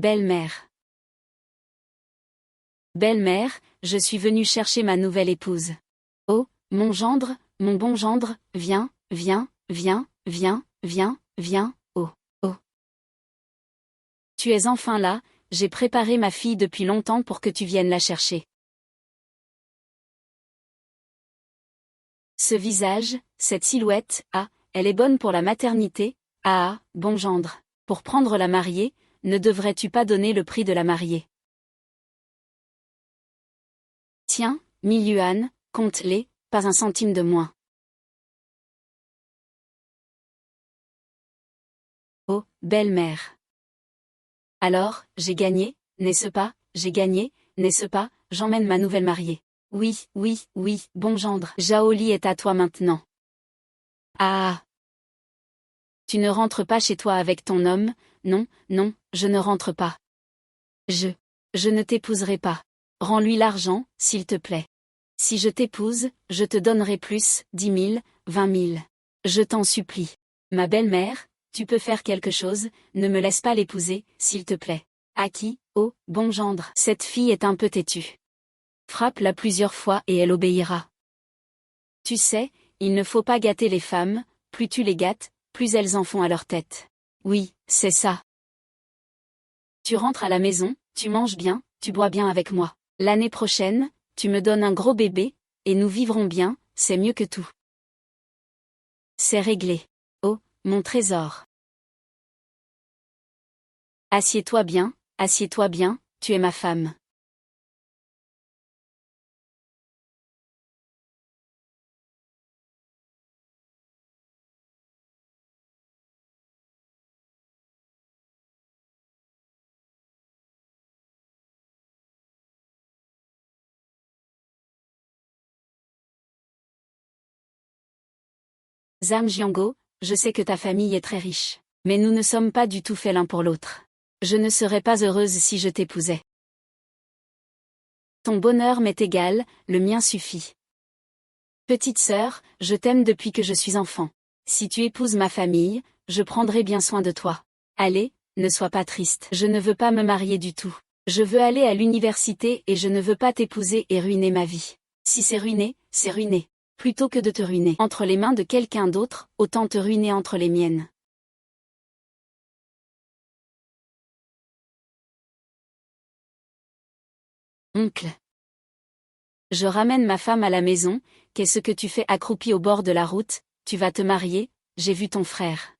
Belle-mère. Belle-mère, je suis venue chercher ma nouvelle épouse. Oh, mon gendre, mon bon gendre, viens, viens, viens, viens, viens, viens, oh, oh. Tu es enfin là, j'ai préparé ma fille depuis longtemps pour que tu viennes la chercher. Ce visage, cette silhouette, ah, elle est bonne pour la maternité, ah, bon gendre. Pour prendre la mariée, ne devrais-tu pas donner le prix de la mariée? Tiens, 1000 yuans, compte-les, pas un centime de moins. Oh, belle-mère. Alors, j'ai gagné, n'est-ce pas, j'ai gagné, n'est-ce pas, j'emmène ma nouvelle mariée. Oui, oui, oui, bon gendre. Zhao-Li est à toi maintenant. Ah. Tu ne rentres pas chez toi avec ton homme, non, non, je ne rentre pas. Je ne t'épouserai pas. Rends-lui l'argent, s'il te plaît. Si je t'épouse, je te donnerai plus, 10 000, 20 000. Je t'en supplie. Ma belle-mère, tu peux faire quelque chose, ne me laisse pas l'épouser, s'il te plaît. À qui, oh, bon gendre. Cette fille est un peu têtue. Frappe-la plusieurs fois et elle obéira. Tu sais, il ne faut pas gâter les femmes, plus tu les gâtes, plus elles en font à leur tête. Oui, c'est ça. Tu rentres à la maison, tu manges bien, tu bois bien avec moi. L'année prochaine, tu me donnes un gros bébé, et nous vivrons bien, c'est mieux que tout. C'est réglé. Oh, mon trésor. Assieds-toi bien, tu es ma femme. Zhang Jiango, je sais que ta famille est très riche. Mais nous ne sommes pas du tout faits l'un pour l'autre. Je ne serais pas heureuse si je t'épousais. Ton bonheur m'est égal, le mien suffit. Petite sœur, je t'aime depuis que je suis enfant. Si tu épouses ma famille, je prendrai bien soin de toi. Allez, ne sois pas triste. Je ne veux pas me marier du tout. Je veux aller à l'université et je ne veux pas t'épouser et ruiner ma vie. Si c'est ruiné, c'est ruiné. Plutôt que de te ruiner entre les mains de quelqu'un d'autre, autant te ruiner entre les miennes. Oncle. Je ramène ma femme à la maison, qu'est-ce que tu fais accroupi au bord de la route, tu vas te marier, j'ai vu ton frère.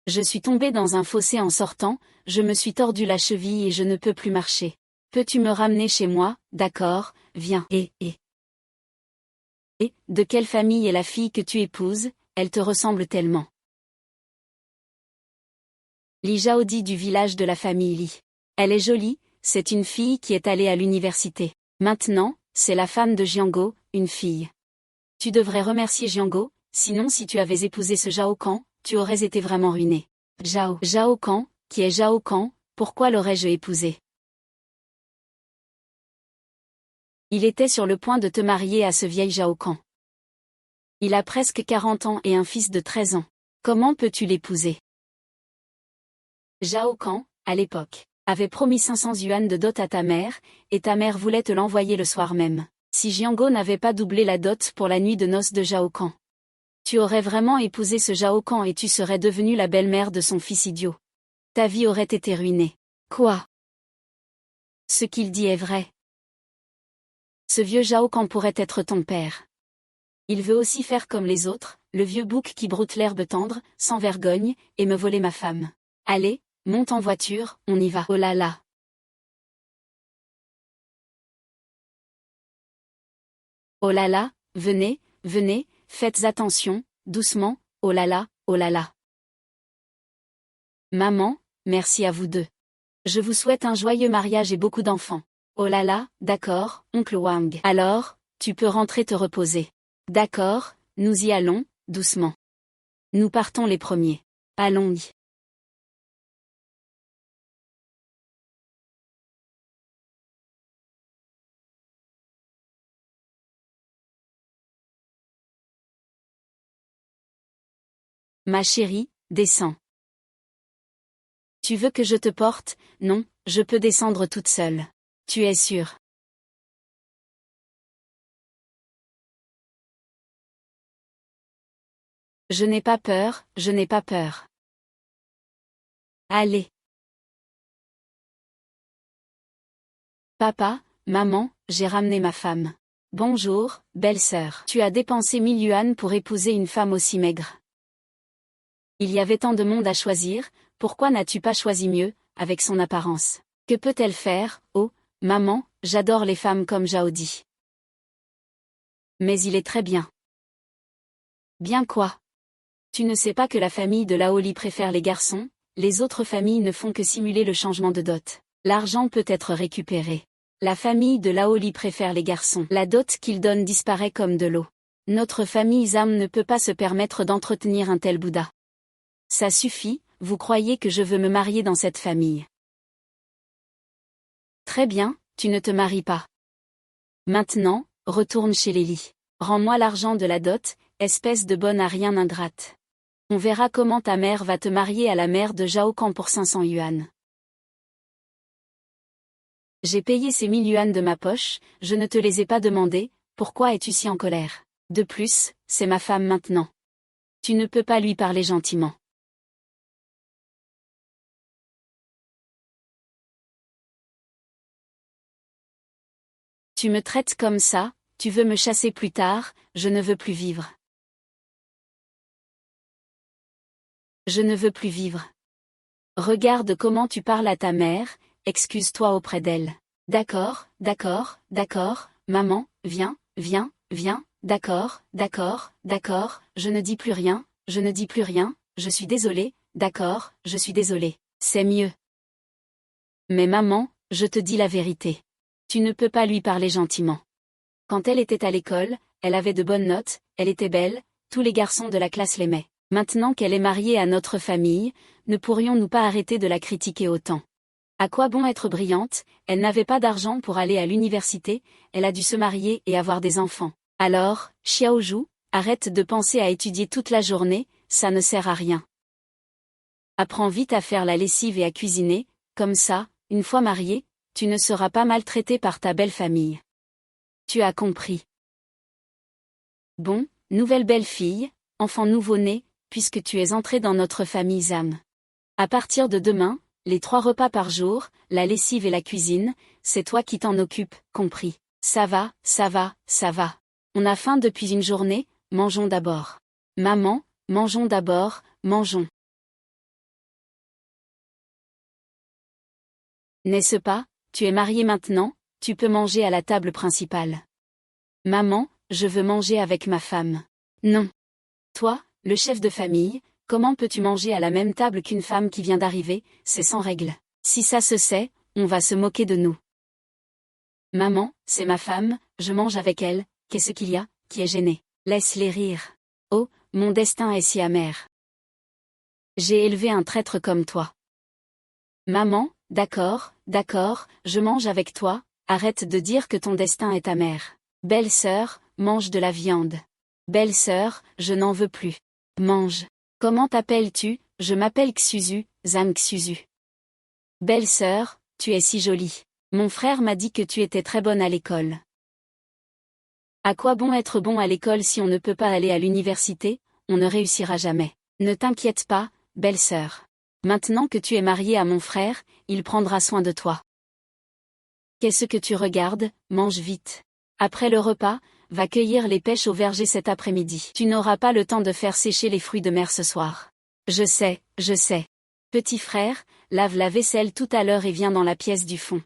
Je suis tombée dans un fossé en sortant, je me suis tordu la cheville et je ne peux plus marcher. Peux-tu me ramener chez moi, d'accord, viens. Et, de quelle famille est la fille que tu épouses, elle te ressemble tellement. Li Zhaodi du village de la famille Li. Elle est jolie, c'est une fille qui est allée à l'université. Maintenant, c'est la femme de Jiango, une fille. Tu devrais remercier Jiango, sinon si tu avais épousé ce Zhao Kan, tu aurais été vraiment ruiné. Zhao Kan, qui est Zhao Kan, pourquoi l'aurais-je épousé? Il était sur le point de te marier à ce vieil Zhao Kan. Il a presque 40 ans et un fils de 13 ans. Comment peux-tu l'épouser? Zhao Kan, à l'époque, avait promis 500 yuan de dot à ta mère, et ta mère voulait te l'envoyer le soir même. Si Jiango n'avait pas doublé la dot pour la nuit de noces de Zhao Kan. Tu aurais vraiment épousé ce Zhao Kan et tu serais devenue la belle-mère de son fils idiot. Ta vie aurait été ruinée. Quoi? Ce qu'il dit est vrai. Ce vieux Zhao Kan pourrait être ton père. Il veut aussi faire comme les autres, le vieux bouc qui broute l'herbe tendre, sans vergogne, et me voler ma femme. Allez, monte en voiture, on y va. Oh là là. Oh là là, venez, venez, faites attention, doucement, oh là là, oh là là. Maman, merci à vous deux. Je vous souhaite un joyeux mariage et beaucoup d'enfants. Oh là là, d'accord, oncle Wang. Alors, tu peux rentrer te reposer. D'accord, nous y allons, doucement. Nous partons les premiers. Allons-y. Ma chérie, descends. Tu veux que je te porte? Non, je peux descendre toute seule. Tu es sûre? Je n'ai pas peur, je n'ai pas peur. Allez. Papa, maman, j'ai ramené ma femme. Bonjour, belle-sœur. Tu as dépensé 1000 yuans pour épouser une femme aussi maigre. Il y avait tant de monde à choisir, pourquoi n'as-tu pas choisi mieux, avec son apparence? Que peut-elle faire? Oh, maman, j'adore les femmes comme Jaodi. Mais il est très bien. Bien quoi? Tu ne sais pas que la famille de Laoli préfère les garçons, les autres familles ne font que simuler le changement de dot. L'argent peut être récupéré. La famille de Laoli préfère les garçons. La dot qu'ils donnent disparaît comme de l'eau. Notre famille Zam ne peut pas se permettre d'entretenir un tel Bouddha. Ça suffit, vous croyez que je veux me marier dans cette famille. Très bien, tu ne te maries pas. Maintenant, retourne chez Lélie. Rends-moi l'argent de la dot, espèce de bonne à rien ingrate. On verra comment ta mère va te marier à la mère de Zhao Kan pour 500 yuan. J'ai payé ces 1000 yuan de ma poche, je ne te les ai pas demandés, pourquoi es-tu si en colère? De plus, c'est ma femme maintenant. Tu ne peux pas lui parler gentiment. Tu me traites comme ça, tu veux me chasser plus tard, je ne veux plus vivre. Je ne veux plus vivre. Regarde comment tu parles à ta mère, excuse-toi auprès d'elle. D'accord, d'accord, d'accord, maman, viens, viens, viens, d'accord, d'accord, d'accord, je ne dis plus rien, je ne dis plus rien, je suis désolée, d'accord, je suis désolée, c'est mieux. Mais maman, je te dis la vérité. Tu ne peux pas lui parler gentiment. Quand elle était à l'école, elle avait de bonnes notes, elle était belle, tous les garçons de la classe l'aimaient. Maintenant qu'elle est mariée à notre famille, ne pourrions-nous pas arrêter de la critiquer autant? À quoi bon être brillante? Elle n'avait pas d'argent pour aller à l'université, elle a dû se marier et avoir des enfants. Alors, Xiaozhu, arrête de penser à étudier toute la journée, ça ne sert à rien. Apprends vite à faire la lessive et à cuisiner, comme ça, une fois mariée, tu ne seras pas maltraitée par ta belle famille. Tu as compris. Bon, nouvelle belle-fille, enfant nouveau-né, puisque tu es entrée dans notre famille Zam. À partir de demain, les 3 repas par jour, la lessive et la cuisine, c'est toi qui t'en occupes, compris. Ça va, ça va, ça va. On a faim depuis une journée, mangeons d'abord. Maman, mangeons d'abord, mangeons. N'est-ce pas, tu es mariée maintenant, tu peux manger à la table principale. Maman, je veux manger avec ma femme. Non. Toi, le chef de famille, comment peux-tu manger à la même table qu'une femme qui vient d'arriver, c'est sans règle. Si ça se sait, on va se moquer de nous. Maman, c'est ma femme, je mange avec elle, qu'est-ce qu'il y a, qui est gêné? Laisse-les rire. Oh, mon destin est si amer. J'ai élevé un traître comme toi. Maman, d'accord, d'accord, je mange avec toi, arrête de dire que ton destin est amer. Belle-sœur, mange de la viande. Belle-sœur, je n'en veux plus. Mange. Comment t'appelles-tu? Je m'appelle Xuzu, Zhang Xuzu. Belle-sœur, tu es si jolie. Mon frère m'a dit que tu étais très bonne à l'école. À quoi bon être bon à l'école si on ne peut pas aller à l'université? On ne réussira jamais. Ne t'inquiète pas, belle-sœur. Maintenant que tu es mariée à mon frère, il prendra soin de toi. Qu'est-ce que tu regardes? Mange vite. Après le repas, va cueillir les pêches au verger cet après-midi. Tu n'auras pas le temps de faire sécher les fruits de mer ce soir. Je sais, je sais. Petit frère, lave la vaisselle tout à l'heure et viens dans la pièce du fond.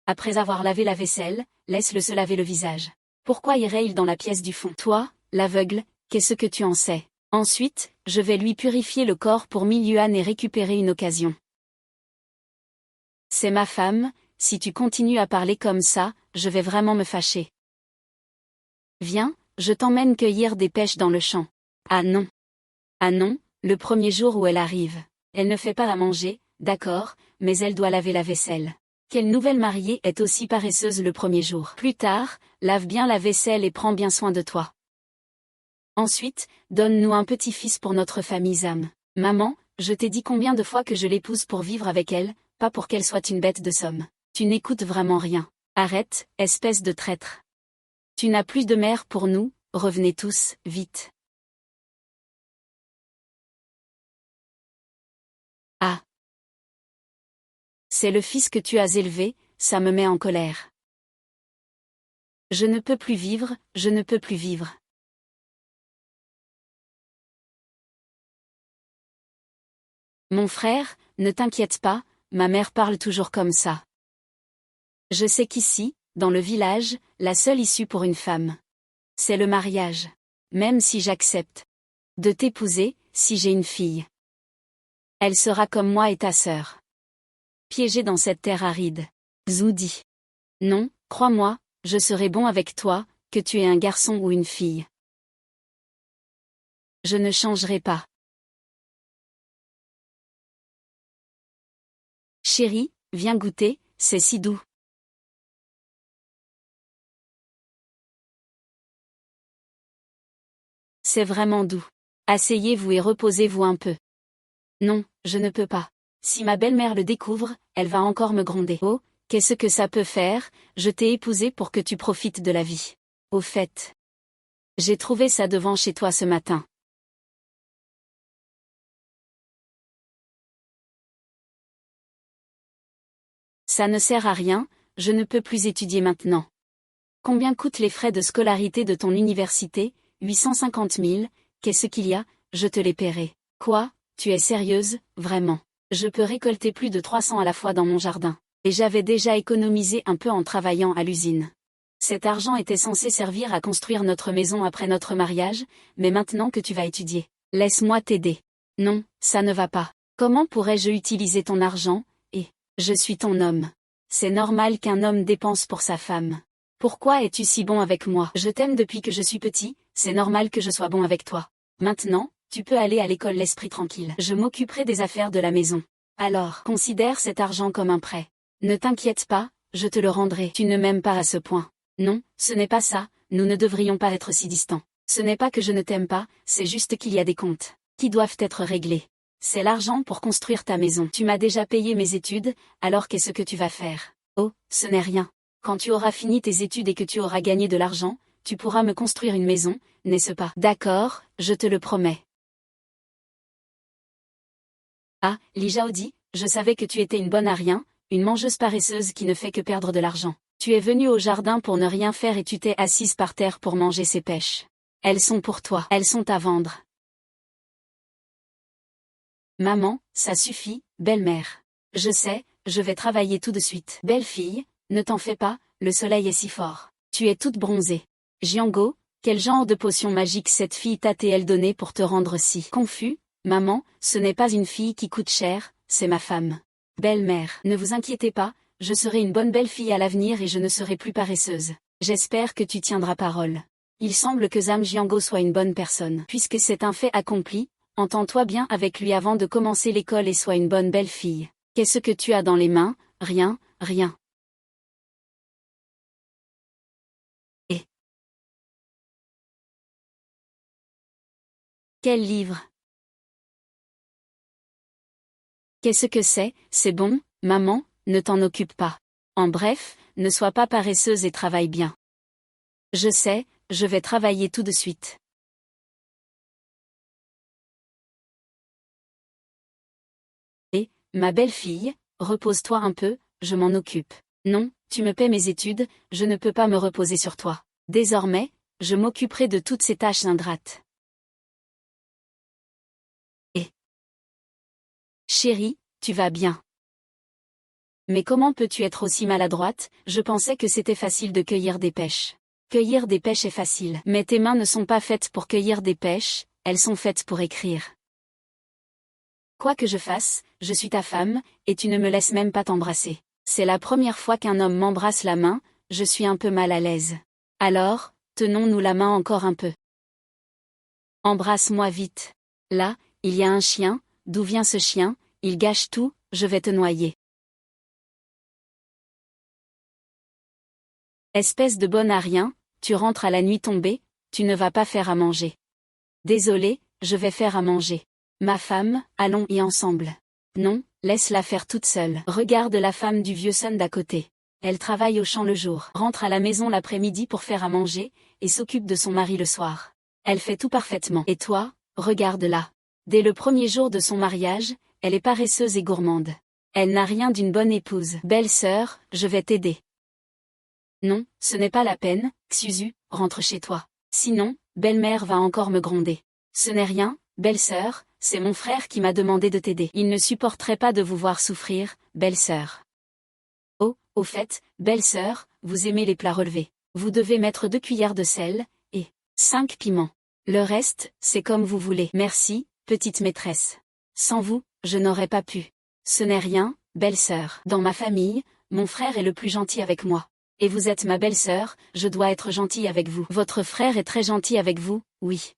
Après avoir lavé la vaisselle, laisse-le se laver le visage. Pourquoi irait-il dans la pièce du fond? Toi, l'aveugle, qu'est-ce que tu en sais? Ensuite, je vais lui purifier le corps pour 1000 yuan et récupérer une occasion. C'est ma femme, si tu continues à parler comme ça, je vais vraiment me fâcher. Viens, je t'emmène cueillir des pêches dans le champ. Ah non. Ah non, le premier jour où elle arrive. Elle ne fait pas à manger, d'accord, mais elle doit laver la vaisselle. Quelle nouvelle mariée est aussi paresseuse le premier jour? Plus tard, lave bien la vaisselle et prends bien soin de toi. Ensuite, donne-nous un petit-fils pour notre famille Zam. Maman, je t'ai dit combien de fois que je l'épouse pour vivre avec elle, pas pour qu'elle soit une bête de somme. Tu n'écoutes vraiment rien. Arrête, espèce de traître. Tu n'as plus de mère pour nous, revenez tous, vite. Ah. C'est le fils que tu as élevé, ça me met en colère. Je ne peux plus vivre, je ne peux plus vivre. Mon frère, ne t'inquiète pas, ma mère parle toujours comme ça. Je sais qu'ici, dans le village, la seule issue pour une femme, c'est le mariage. Même si j'accepte de t'épouser, si j'ai une fille, elle sera comme moi et ta sœur, piégée dans cette terre aride. Zoudi. Non, crois-moi, je serai bon avec toi, que tu aies un garçon ou une fille. Je ne changerai pas. Chérie, viens goûter, c'est si doux. C'est vraiment doux. Asseyez-vous et reposez-vous un peu. Non, je ne peux pas. Si ma belle-mère le découvre, elle va encore me gronder. Oh, qu'est-ce que ça peut faire, je t'ai épousé pour que tu profites de la vie. Au fait, j'ai trouvé ça devant chez toi ce matin. Ça ne sert à rien, je ne peux plus étudier maintenant. Combien coûtent les frais de scolarité de ton université? 850 000, qu'est-ce qu'il y a, je te les paierai. Quoi, tu es sérieuse, vraiment? Je peux récolter plus de 300 à la fois dans mon jardin. Et j'avais déjà économisé un peu en travaillant à l'usine. Cet argent était censé servir à construire notre maison après notre mariage, mais maintenant que tu vas étudier, laisse-moi t'aider. Non, ça ne va pas. Comment pourrais-je utiliser ton argent? Et, je suis ton homme. C'est normal qu'un homme dépense pour sa femme. Pourquoi es-tu si bon avec moi? Je t'aime depuis que je suis petit, c'est normal que je sois bon avec toi. Maintenant, tu peux aller à l'école l'esprit tranquille. Je m'occuperai des affaires de la maison. Alors, considère cet argent comme un prêt. Ne t'inquiète pas, je te le rendrai. Tu ne m'aimes pas à ce point. Non, ce n'est pas ça, nous ne devrions pas être si distants. Ce n'est pas que je ne t'aime pas, c'est juste qu'il y a des comptes qui doivent être réglés. C'est l'argent pour construire ta maison. Tu m'as déjà payé mes études, alors qu'est-ce que tu vas faire? Oh, ce n'est rien. Quand tu auras fini tes études et que tu auras gagné de l'argent, tu pourras me construire une maison, n'est-ce pas? D'accord, je te le promets. Ah, Lijaodi, je savais que tu étais une bonne à rien, une mangeuse paresseuse qui ne fait que perdre de l'argent. Tu es venue au jardin pour ne rien faire et tu t'es assise par terre pour manger ces pêches. Elles sont pour toi. Elles sont à vendre. Maman, ça suffit, belle-mère. Je sais, je vais travailler tout de suite. Belle-fille, ne t'en fais pas, le soleil est si fort. Tu es toute bronzée. Jiango, quel genre de potion magique cette fille t'a-t-elle donnée pour te rendre si confus? Maman, ce n'est pas une fille qui coûte cher, c'est ma femme. Belle-mère, ne vous inquiétez pas, je serai une bonne belle-fille à l'avenir et je ne serai plus paresseuse. J'espère que tu tiendras parole. Il semble que Zhang Jiango soit une bonne personne. Puisque c'est un fait accompli, entends-toi bien avec lui avant de commencer l'école et sois une bonne belle-fille. Qu'est-ce que tu as dans les mains? Rien, rien. Et quel livre? Qu'est-ce que c'est? C'est bon, maman, ne t'en occupe pas. En bref, ne sois pas paresseuse et travaille bien. Je sais, je vais travailler tout de suite. Et, ma belle-fille, repose-toi un peu, je m'en occupe. Non, tu me paies mes études, je ne peux pas me reposer sur toi. Désormais, je m'occuperai de toutes ces tâches ingrates. Et chérie, tu vas bien. Mais comment peux-tu être aussi maladroite? Je pensais que c'était facile de cueillir des pêches. Cueillir des pêches est facile. Mais tes mains ne sont pas faites pour cueillir des pêches, elles sont faites pour écrire. Quoi que je fasse, je suis ta femme, et tu ne me laisses même pas t'embrasser. C'est la première fois qu'un homme m'embrasse la main, je suis un peu mal à l'aise. Alors, tenons-nous la main encore un peu. Embrasse-moi vite. Là, il y a un chien, d'où vient ce chien? Il gâche tout, je vais te noyer. Espèce de bonne à rien, tu rentres à la nuit tombée, tu ne vas pas faire à manger. Désolé, je vais faire à manger. Ma femme, allons y ensemble. Non, laisse-la faire toute seule. Regarde la femme du vieux son d'à côté. Elle travaille au champ le jour, rentre à la maison l'après-midi pour faire à manger, et s'occupe de son mari le soir. Elle fait tout parfaitement. Et toi, regarde-la. Dès le premier jour de son mariage, elle est paresseuse et gourmande. Elle n'a rien d'une bonne épouse. Belle-sœur, je vais t'aider. Non, ce n'est pas la peine, Xuzu, rentre chez toi. Sinon, belle-mère va encore me gronder. Ce n'est rien, belle-sœur, c'est mon frère qui m'a demandé de t'aider. Il ne supporterait pas de vous voir souffrir, belle-sœur. Oh, au fait, belle-sœur, vous aimez les plats relevés. Vous devez mettre 2 cuillères de sel, et 5 piments. Le reste, c'est comme vous voulez. Merci, petite maîtresse. Sans vous, je n'aurais pas pu. Ce n'est rien, belle-sœur. Dans ma famille, mon frère est le plus gentil avec moi. Et vous êtes ma belle-sœur, je dois être gentille avec vous. Votre frère est très gentil avec vous, oui.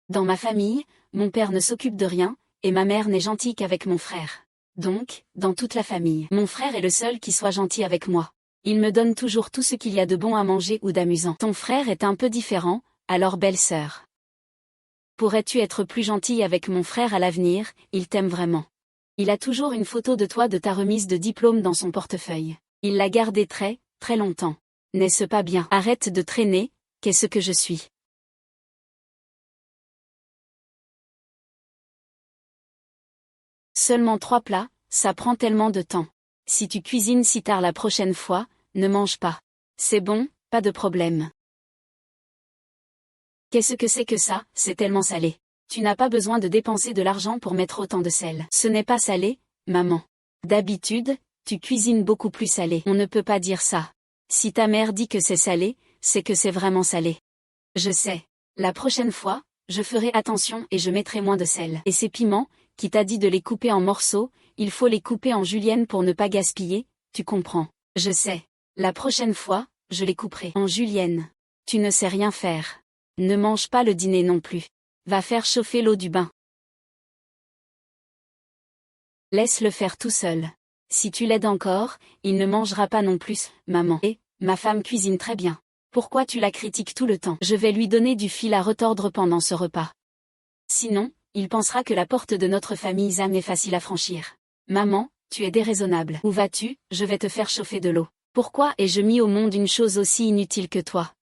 Dans ma famille, mon père ne s'occupe de rien, et ma mère n'est gentille qu'avec mon frère. Donc, dans toute la famille, mon frère est le seul qui soit gentil avec moi. Il me donne toujours tout ce qu'il y a de bon à manger ou d'amusant. Ton frère est un peu différent, alors belle-sœur. Pourrais-tu être plus gentille avec mon frère à l'avenir, il t'aime vraiment. Il a toujours une photo de toi de ta remise de diplôme dans son portefeuille. Il l'a gardée très, très longtemps. N'est-ce pas bien? Arrête de traîner, qu'est-ce que je suis? Seulement 3 plats, ça prend tellement de temps. Si tu cuisines si tard la prochaine fois, ne mange pas. C'est bon, pas de problème. Qu'est-ce que c'est que ça? C'est tellement salé. Tu n'as pas besoin de dépenser de l'argent pour mettre autant de sel. Ce n'est pas salé, maman. D'habitude, tu cuisines beaucoup plus salé. On ne peut pas dire ça. Si ta mère dit que c'est salé, c'est que c'est vraiment salé. Je sais. La prochaine fois, je ferai attention et je mettrai moins de sel. Et ces piments, qui t'a dit de les couper en morceaux, il faut les couper en julienne pour ne pas gaspiller, tu comprends. Je sais. La prochaine fois, je les couperai en julienne. Tu ne sais rien faire. Ne mange pas le dîner non plus. Va faire chauffer l'eau du bain. Laisse-le faire tout seul. Si tu l'aides encore, il ne mangera pas non plus, maman. Et, ma femme cuisine très bien. Pourquoi tu la critiques tout le temps? Je vais lui donner du fil à retordre pendant ce repas. Sinon, il pensera que la porte de notre famille Zam est facile à franchir. Maman, tu es déraisonnable. Où vas-tu? Je vais te faire chauffer de l'eau. Pourquoi ai-je mis au monde une chose aussi inutile que toi?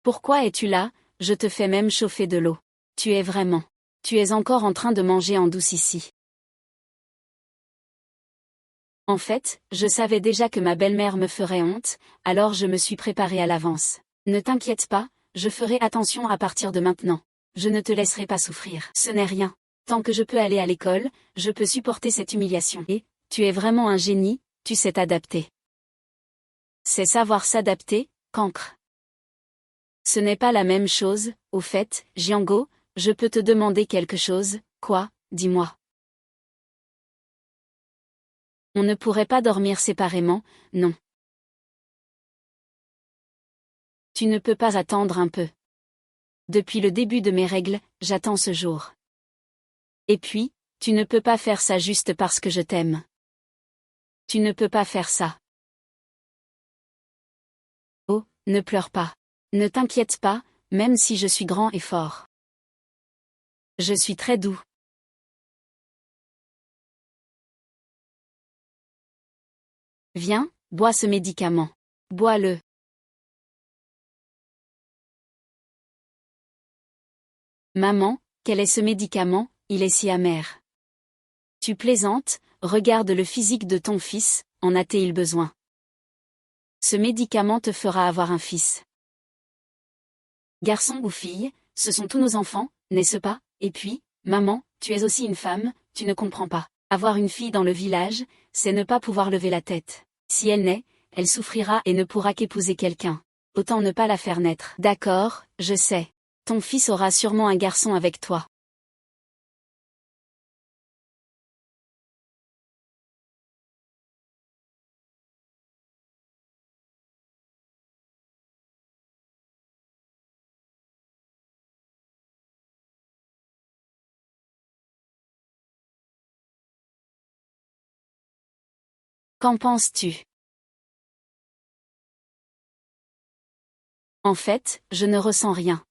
Pourquoi es-tu là? Je te fais même chauffer de l'eau. Tu es vraiment. Tu es encore en train de manger en douce ici. En fait, je savais déjà que ma belle-mère me ferait honte, alors je me suis préparée à l'avance. Ne t'inquiète pas, je ferai attention à partir de maintenant. Je ne te laisserai pas souffrir. Ce n'est rien. Tant que je peux aller à l'école, je peux supporter cette humiliation. Et, tu es vraiment un génie, tu sais t'adapter. C'est savoir s'adapter, cancre. Ce n'est pas la même chose, au fait, Jiango, je peux te demander quelque chose, quoi, dis-moi. On ne pourrait pas dormir séparément, non. Tu ne peux pas attendre un peu. Depuis le début de mes règles, j'attends ce jour. Et puis, tu ne peux pas faire ça juste parce que je t'aime. Tu ne peux pas faire ça. Oh, ne pleure pas. Ne t'inquiète pas, même si je suis grand et fort. Je suis très doux. Viens, bois ce médicament. Bois-le. Maman, quel est ce médicament? Il est si amer. Tu plaisantes, regarde le physique de ton fils, en a-t-il besoin? Ce médicament te fera avoir un fils. Garçon ou fille, ce sont tous nos enfants, n'est-ce pas? Et puis, maman, tu es aussi une femme, tu ne comprends pas. Avoir une fille dans le village, c'est ne pas pouvoir lever la tête. Si elle naît, elle souffrira et ne pourra qu'épouser quelqu'un. Autant ne pas la faire naître. D'accord, je sais. Ton fils aura sûrement un garçon avec toi. Qu'en penses-tu? En fait, je ne ressens rien.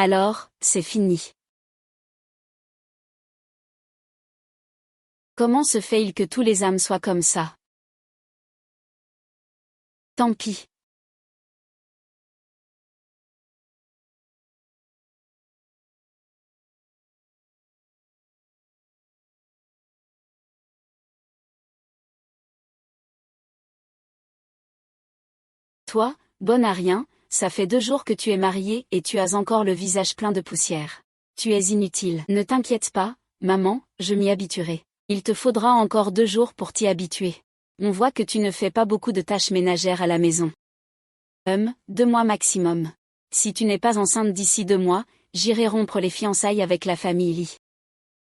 Alors, c'est fini. Comment se fait-il que tous les âmes soient comme ça? Tant pis. Toi, bonne à rien, ça fait 2 jours que tu es mariée et tu as encore le visage plein de poussière. Tu es inutile. Ne t'inquiète pas, maman, je m'y habituerai. Il te faudra encore 2 jours pour t'y habituer. On voit que tu ne fais pas beaucoup de tâches ménagères à la maison. 2 mois maximum. Si tu n'es pas enceinte d'ici 2 mois, j'irai rompre les fiançailles avec la famille Lee.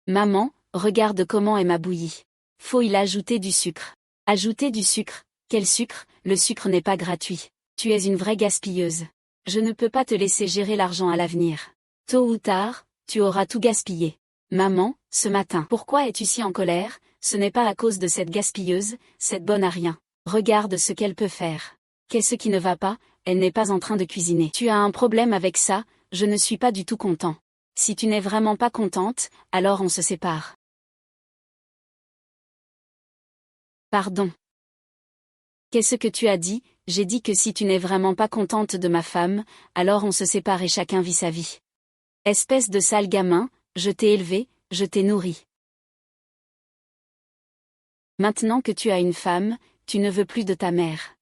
Maman, regarde comment est ma bouillie. Faut y ajouter du sucre. Ajouter du sucre? Quel sucre? Le sucre n'est pas gratuit. Tu es une vraie gaspilleuse. Je ne peux pas te laisser gérer l'argent à l'avenir. Tôt ou tard, tu auras tout gaspillé. Maman, ce matin. Pourquoi es-tu si en colère? Ce n'est pas à cause de cette gaspilleuse, cette bonne à rien. Regarde ce qu'elle peut faire. Qu'est-ce qui ne va pas? Elle n'est pas en train de cuisiner. Tu as un problème avec ça? Je ne suis pas du tout content. Si tu n'es vraiment pas contente, alors on se sépare. Pardon. Qu'est-ce que tu as dit? J'ai dit que si tu n'es vraiment pas contente de ma femme, alors on se sépare et chacun vit sa vie. Espèce de sale gamin, je t'ai élevé, je t'ai nourri. Maintenant que tu as une femme, tu ne veux plus de ta mère.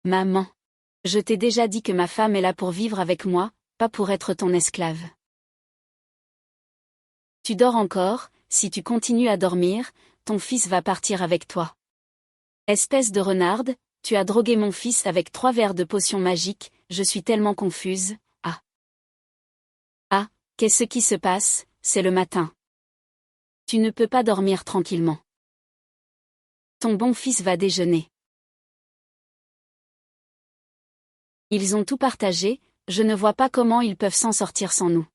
Maman. Je t'ai déjà dit que ma femme est là pour vivre avec moi, pas pour être ton esclave. Tu dors encore, si tu continues à dormir, ton fils va partir avec toi. Espèce de renarde, tu as drogué mon fils avec 3 verres de potion magique, je suis tellement confuse. Ah, qu'est-ce qui se passe? C'est le matin. Tu ne peux pas dormir tranquillement. Ton bon fils va déjeuner. Ils ont tout partagé, je ne vois pas comment ils peuvent s'en sortir sans nous.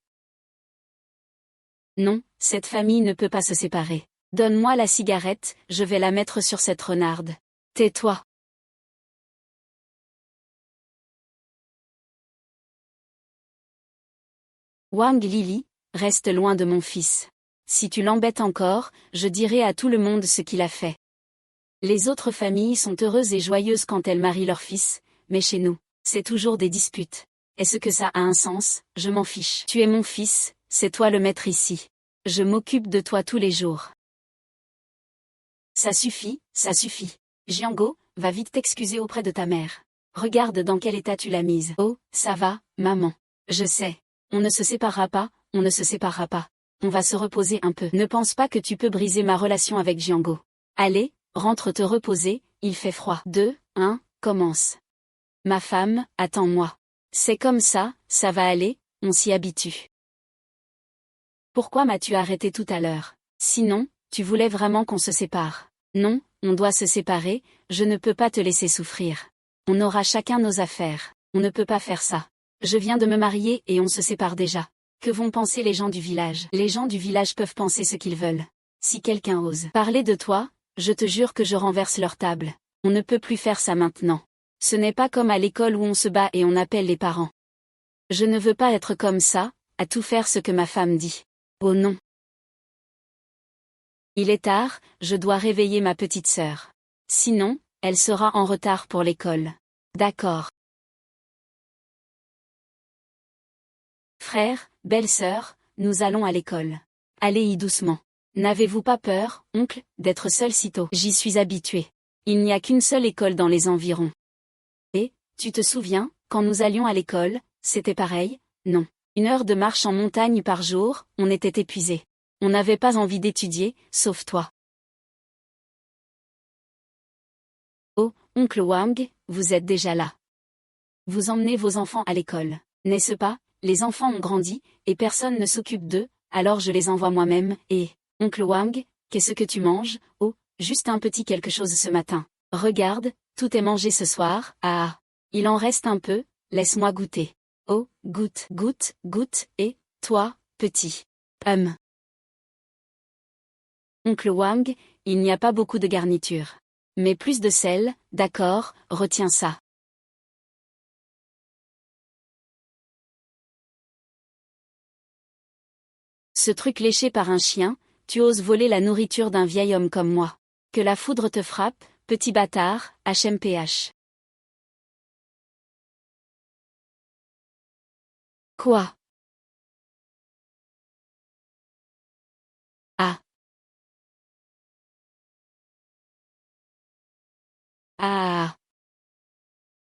Non, cette famille ne peut pas se séparer. Donne-moi la cigarette, je vais la mettre sur cette renarde. Tais-toi. Wang Lili, reste loin de mon fils. Si tu l'embêtes encore, je dirai à tout le monde ce qu'il a fait. Les autres familles sont heureuses et joyeuses quand elles marient leur fils, mais chez nous, c'est toujours des disputes. Est-ce que ça a un sens? Je m'en fiche. Tu es mon fils, c'est toi le maître ici. Je m'occupe de toi tous les jours. Ça suffit, ça suffit. Jiango, va vite t'excuser auprès de ta mère. Regarde dans quel état tu l'as mise. Oh, ça va, maman. Je sais. On ne se séparera pas, on ne se séparera pas. On va se reposer un peu. Ne pense pas que tu peux briser ma relation avec Jiango. Allez, rentre te reposer, il fait froid. 2, 1, commence. Ma femme, attends-moi. C'est comme ça va aller, on s'y habitue. Pourquoi m'as-tu arrêté tout à l'heure? Sinon, tu voulais vraiment qu'on se sépare. Non, on doit se séparer, je ne peux pas te laisser souffrir. On aura chacun nos affaires, on ne peut pas faire ça. Je viens de me marier et on se sépare déjà. Que vont penser les gens du village? Les gens du village peuvent penser ce qu'ils veulent. Si quelqu'un ose parler de toi, je te jure que je renverse leur table. On ne peut plus faire ça maintenant. Ce n'est pas comme à l'école où on se bat et on appelle les parents. Je ne veux pas être comme ça, à tout faire ce que ma femme dit. Oh non. Il est tard, je dois réveiller ma petite sœur. Sinon, elle sera en retard pour l'école. D'accord. Frère, belle-sœur, nous allons à l'école. Allez-y doucement. N'avez-vous pas peur, oncle, d'être seul si tôt? J'y suis habitué. Il n'y a qu'une seule école dans les environs. Et, tu te souviens, quand nous allions à l'école, c'était pareil? Non. 1 heure de marche en montagne par jour, on était épuisés. On n'avait pas envie d'étudier, sauf toi. Oh, oncle Wang, vous êtes déjà là. Vous emmenez vos enfants à l'école, n'est-ce pas? Les enfants ont grandi, et personne ne s'occupe d'eux, alors je les envoie moi-même, et... Oncle Wang, qu'est-ce que tu manges? Oh, juste un petit quelque chose ce matin. Regarde, tout est mangé ce soir, ah. Il en reste un peu, laisse-moi goûter. Oh, goûte, goûte, goûte, et, toi, petit. Oncle Wang, il n'y a pas beaucoup de garniture. Mais plus de sel, d'accord, retiens ça. Ce truc léché par un chien, tu oses voler la nourriture d'un vieil homme comme moi. Que la foudre te frappe, petit bâtard, HMPH. Quoi? Ah. Ah.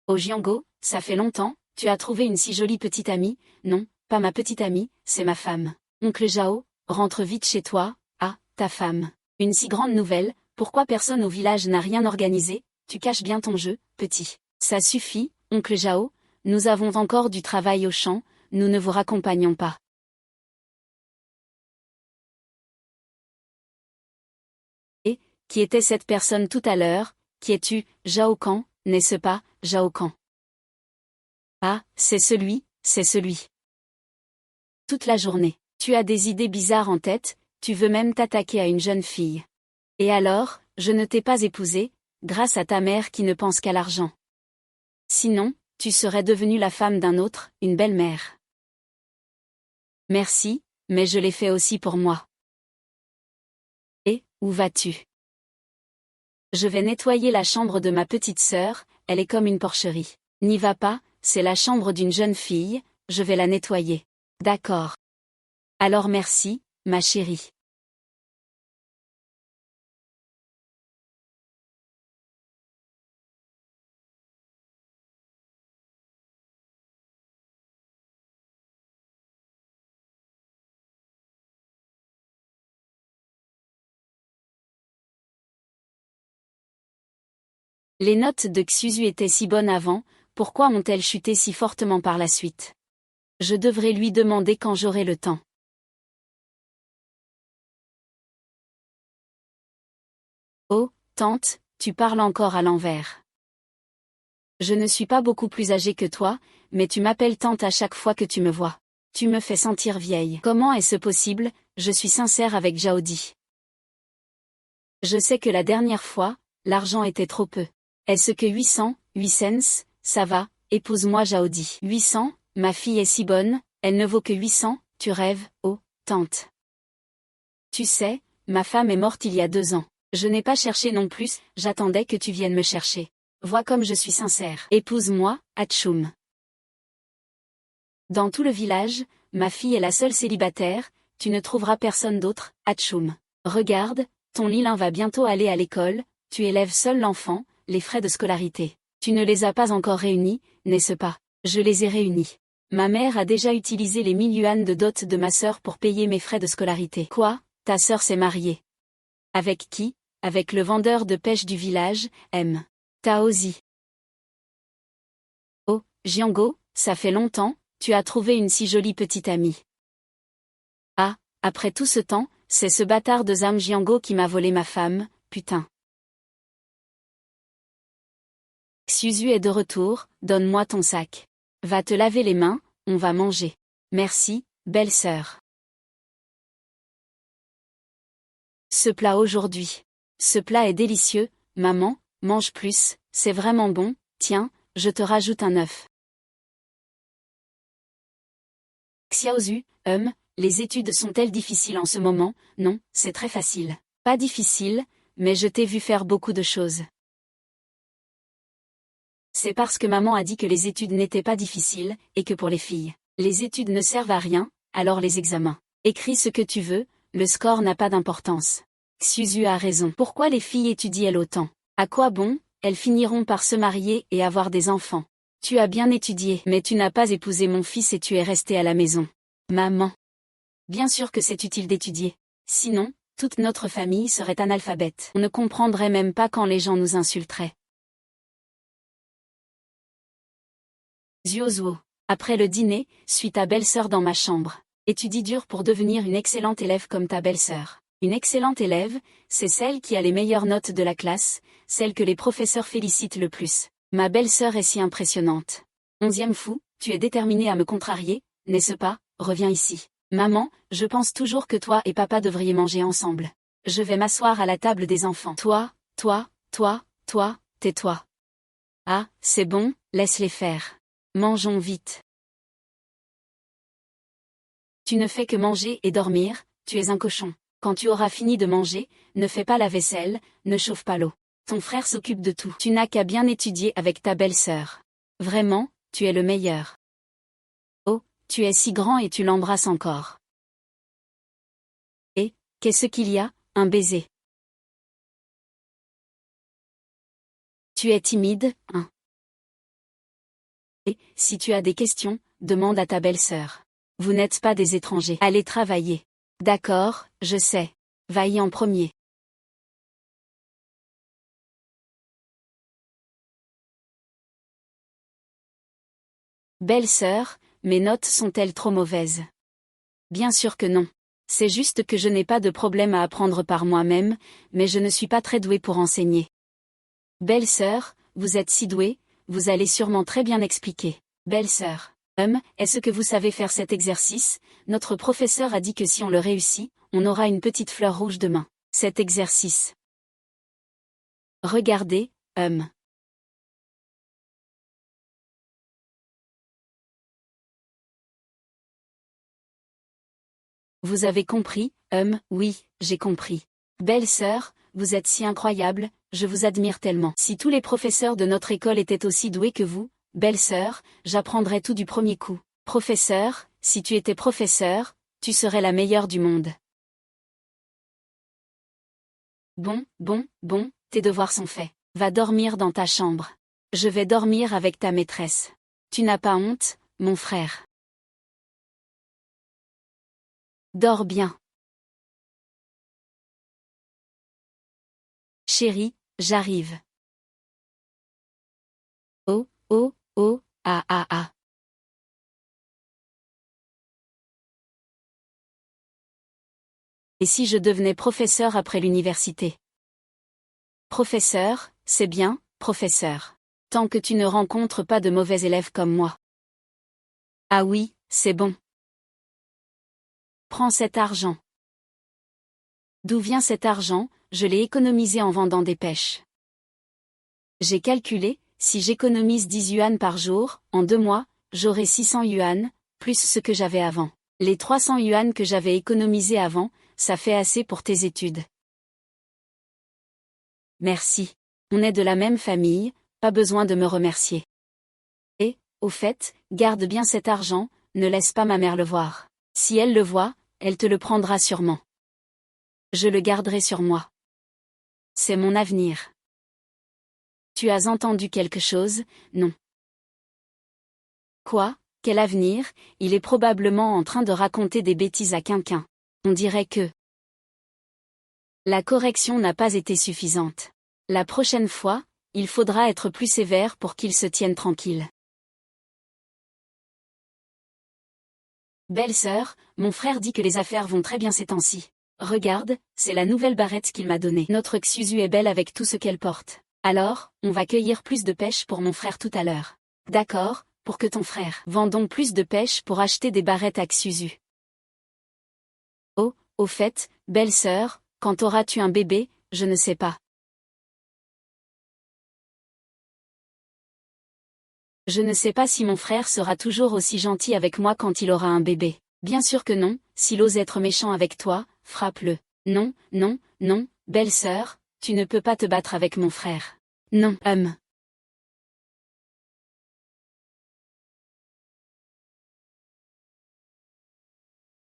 Oh Jiango, ça fait longtemps, tu as trouvé une si jolie petite amie. Non, pas ma petite amie, c'est ma femme. Oncle Jao, rentre vite chez toi. Ah, ta femme. Une si grande nouvelle, pourquoi personne au village n'a rien organisé? Tu caches bien ton jeu, petit. Ça suffit, oncle Jao, nous avons encore du travail au champ, nous ne vous raccompagnons pas. Et, qui était cette personne tout à l'heure? Qui es-tu, Jao Kan, n'est-ce pas, Jao Kan? Ah, c'est celui, c'est celui. Toute la journée. Tu as des idées bizarres en tête, tu veux même t'attaquer à une jeune fille. Et alors, je ne t'ai pas épousée, grâce à ta mère qui ne pense qu'à l'argent. Sinon, tu serais devenue la femme d'un autre, une belle-mère. Merci, mais je l'ai fait aussi pour moi. Et, où vas-tu? Je vais nettoyer la chambre de ma petite sœur, elle est comme une porcherie. N'y va pas, c'est la chambre d'une jeune fille, je vais la nettoyer. D'accord. Alors merci, ma chérie. Les notes de Xuzu étaient si bonnes avant, pourquoi ont-elles chuté si fortement par la suite? Je devrais lui demander quand j'aurai le temps. Oh, tante, tu parles encore à l'envers. Je ne suis pas beaucoup plus âgée que toi, mais tu m'appelles tante à chaque fois que tu me vois. Tu me fais sentir vieille. Comment est-ce possible? Je suis sincère avec Jaodi. Je sais que la dernière fois, l'argent était trop peu. Est-ce que 800 ça va, épouse-moi Jaodi. 800, ma fille est si bonne, elle ne vaut que 800, tu rêves, oh, tante. Tu sais, ma femme est morte il y a 2 ans. Je n'ai pas cherché non plus, j'attendais que tu viennes me chercher. Vois comme je suis sincère. Épouse-moi, Atchoum. Dans tout le village, ma fille est la seule célibataire, tu ne trouveras personne d'autre, Atchoum. Regarde, ton Lilin va bientôt aller à l'école, tu élèves seul l'enfant, les frais de scolarité. Tu ne les as pas encore réunis, n'est-ce pas? Je les ai réunis. Ma mère a déjà utilisé les 1 000 yuan de dot de ma sœur pour payer mes frais de scolarité. Quoi? Ta sœur s'est mariée. Avec qui? Avec le vendeur de pêche du village, M. Taozi. Oh, Jiango, ça fait longtemps, tu as trouvé une si jolie petite amie. Ah, après tout ce temps, c'est ce bâtard de Zhang Jiango qui m'a volé ma femme, putain. Xuzu est de retour, donne-moi ton sac. Va te laver les mains, on va manger. Merci, belle sœur. Ce plat aujourd'hui. Ce plat est délicieux, maman, mange plus, c'est vraiment bon, tiens, je te rajoute un œuf. Xiaozu, les études sont-elles difficiles en ce moment? Non, c'est très facile. Pas difficile, mais je t'ai vu faire beaucoup de choses. C'est parce que maman a dit que les études n'étaient pas difficiles, et que pour les filles, les études ne servent à rien, alors les examens. Écris ce que tu veux, le score n'a pas d'importance. Xuzu a raison. Pourquoi les filles étudient-elles autant? À quoi bon? Elles finiront par se marier et avoir des enfants. Tu as bien étudié, mais tu n'as pas épousé mon fils et tu es resté à la maison. Maman. Bien sûr que c'est utile d'étudier. Sinon, toute notre famille serait analphabète. On ne comprendrait même pas quand les gens nous insulteraient. Zuozuo. Après le dîner, suis ta belle-sœur dans ma chambre. Étudie dur pour devenir une excellente élève comme ta belle-sœur. Une excellente élève, c'est celle qui a les meilleures notes de la classe, celle que les professeurs félicitent le plus. Ma belle-sœur est si impressionnante. 11e fou, tu es déterminé à me contrarier, n'est-ce pas? Reviens ici. Maman, je pense toujours que toi et papa devriez manger ensemble. Je vais m'asseoir à la table des enfants. Toi, tais-toi. Ah, c'est bon, laisse-les faire. Mangeons vite. Tu ne fais que manger et dormir, tu es un cochon. Quand tu auras fini de manger, ne fais pas la vaisselle, ne chauffe pas l'eau. Ton frère s'occupe de tout. Tu n'as qu'à bien étudier avec ta belle-sœur. Vraiment, tu es le meilleur. Oh, tu es si grand et tu l'embrasses encore. Et, qu'est-ce qu'il y a, un baiser? Tu es timide, hein? Et, si tu as des questions, demande à ta belle-sœur. Vous n'êtes pas des étrangers. Allez travailler. D'accord, je sais. Va-y en premier. Belle-sœur, mes notes sont-elles trop mauvaises? Bien sûr que non. C'est juste que je n'ai pas de problème à apprendre par moi-même, mais je ne suis pas très douée pour enseigner. Belle-sœur, vous êtes si douée, vous allez sûrement très bien expliquer. Belle-sœur, est-ce que vous savez faire cet exercice? Notre professeur a dit que si on le réussit, on aura une petite fleur rouge demain. Cet exercice. Regardez, Vous avez compris? Oui, j'ai compris. Belle-sœur, vous êtes si incroyable, je vous admire tellement. Si tous les professeurs de notre école étaient aussi doués que vous, belle-sœur, j'apprendrais tout du premier coup. Professeur, si tu étais professeur, tu serais la meilleure du monde. Bon, tes devoirs sont faits. Va dormir dans ta chambre. Je vais dormir avec ta maîtresse. Tu n'as pas honte, mon frère? Dors bien. Chérie, j'arrive. Ah. Et si je devenais professeur après l'université? Professeur, c'est bien, professeur. Tant que tu ne rencontres pas de mauvais élèves comme moi. Ah oui, c'est bon. Prends cet argent. D'où vient cet argent? Je l'ai économisé en vendant des pêches. J'ai calculé, si j'économise 10 yuan par jour, en 2 mois, j'aurai 600 yuan, plus ce que j'avais avant. Les 300 yuan que j'avais économisés avant, ça fait assez pour tes études. Merci. On est de la même famille, pas besoin de me remercier. Et, au fait, garde bien cet argent, ne laisse pas ma mère le voir. Si elle le voit, elle te le prendra sûrement. Je le garderai sur moi. C'est mon avenir. Tu as entendu quelque chose, non? Quoi? Quel avenir? Il est probablement en train de raconter des bêtises à quelqu'un. On dirait que la correction n'a pas été suffisante. La prochaine fois, il faudra être plus sévère pour qu'il se tienne tranquille. Belle-sœur, mon frère dit que les affaires vont très bien ces temps-ci. Regarde, c'est la nouvelle barrette qu'il m'a donnée. Notre Xuzu est belle avec tout ce qu'elle porte. Alors, on va cueillir plus de pêche pour mon frère tout à l'heure. D'accord, pour que ton frère vende donc plus de pêche pour acheter des barrettes à Xuzu. Oh, au fait, belle-sœur, quand auras-tu un bébé? Je ne sais pas. Je ne sais pas si mon frère sera toujours aussi gentil avec moi quand il aura un bébé. Bien sûr que non, s'il ose être méchant avec toi, frappe-le. Non, belle-sœur, tu ne peux pas te battre avec mon frère. Non,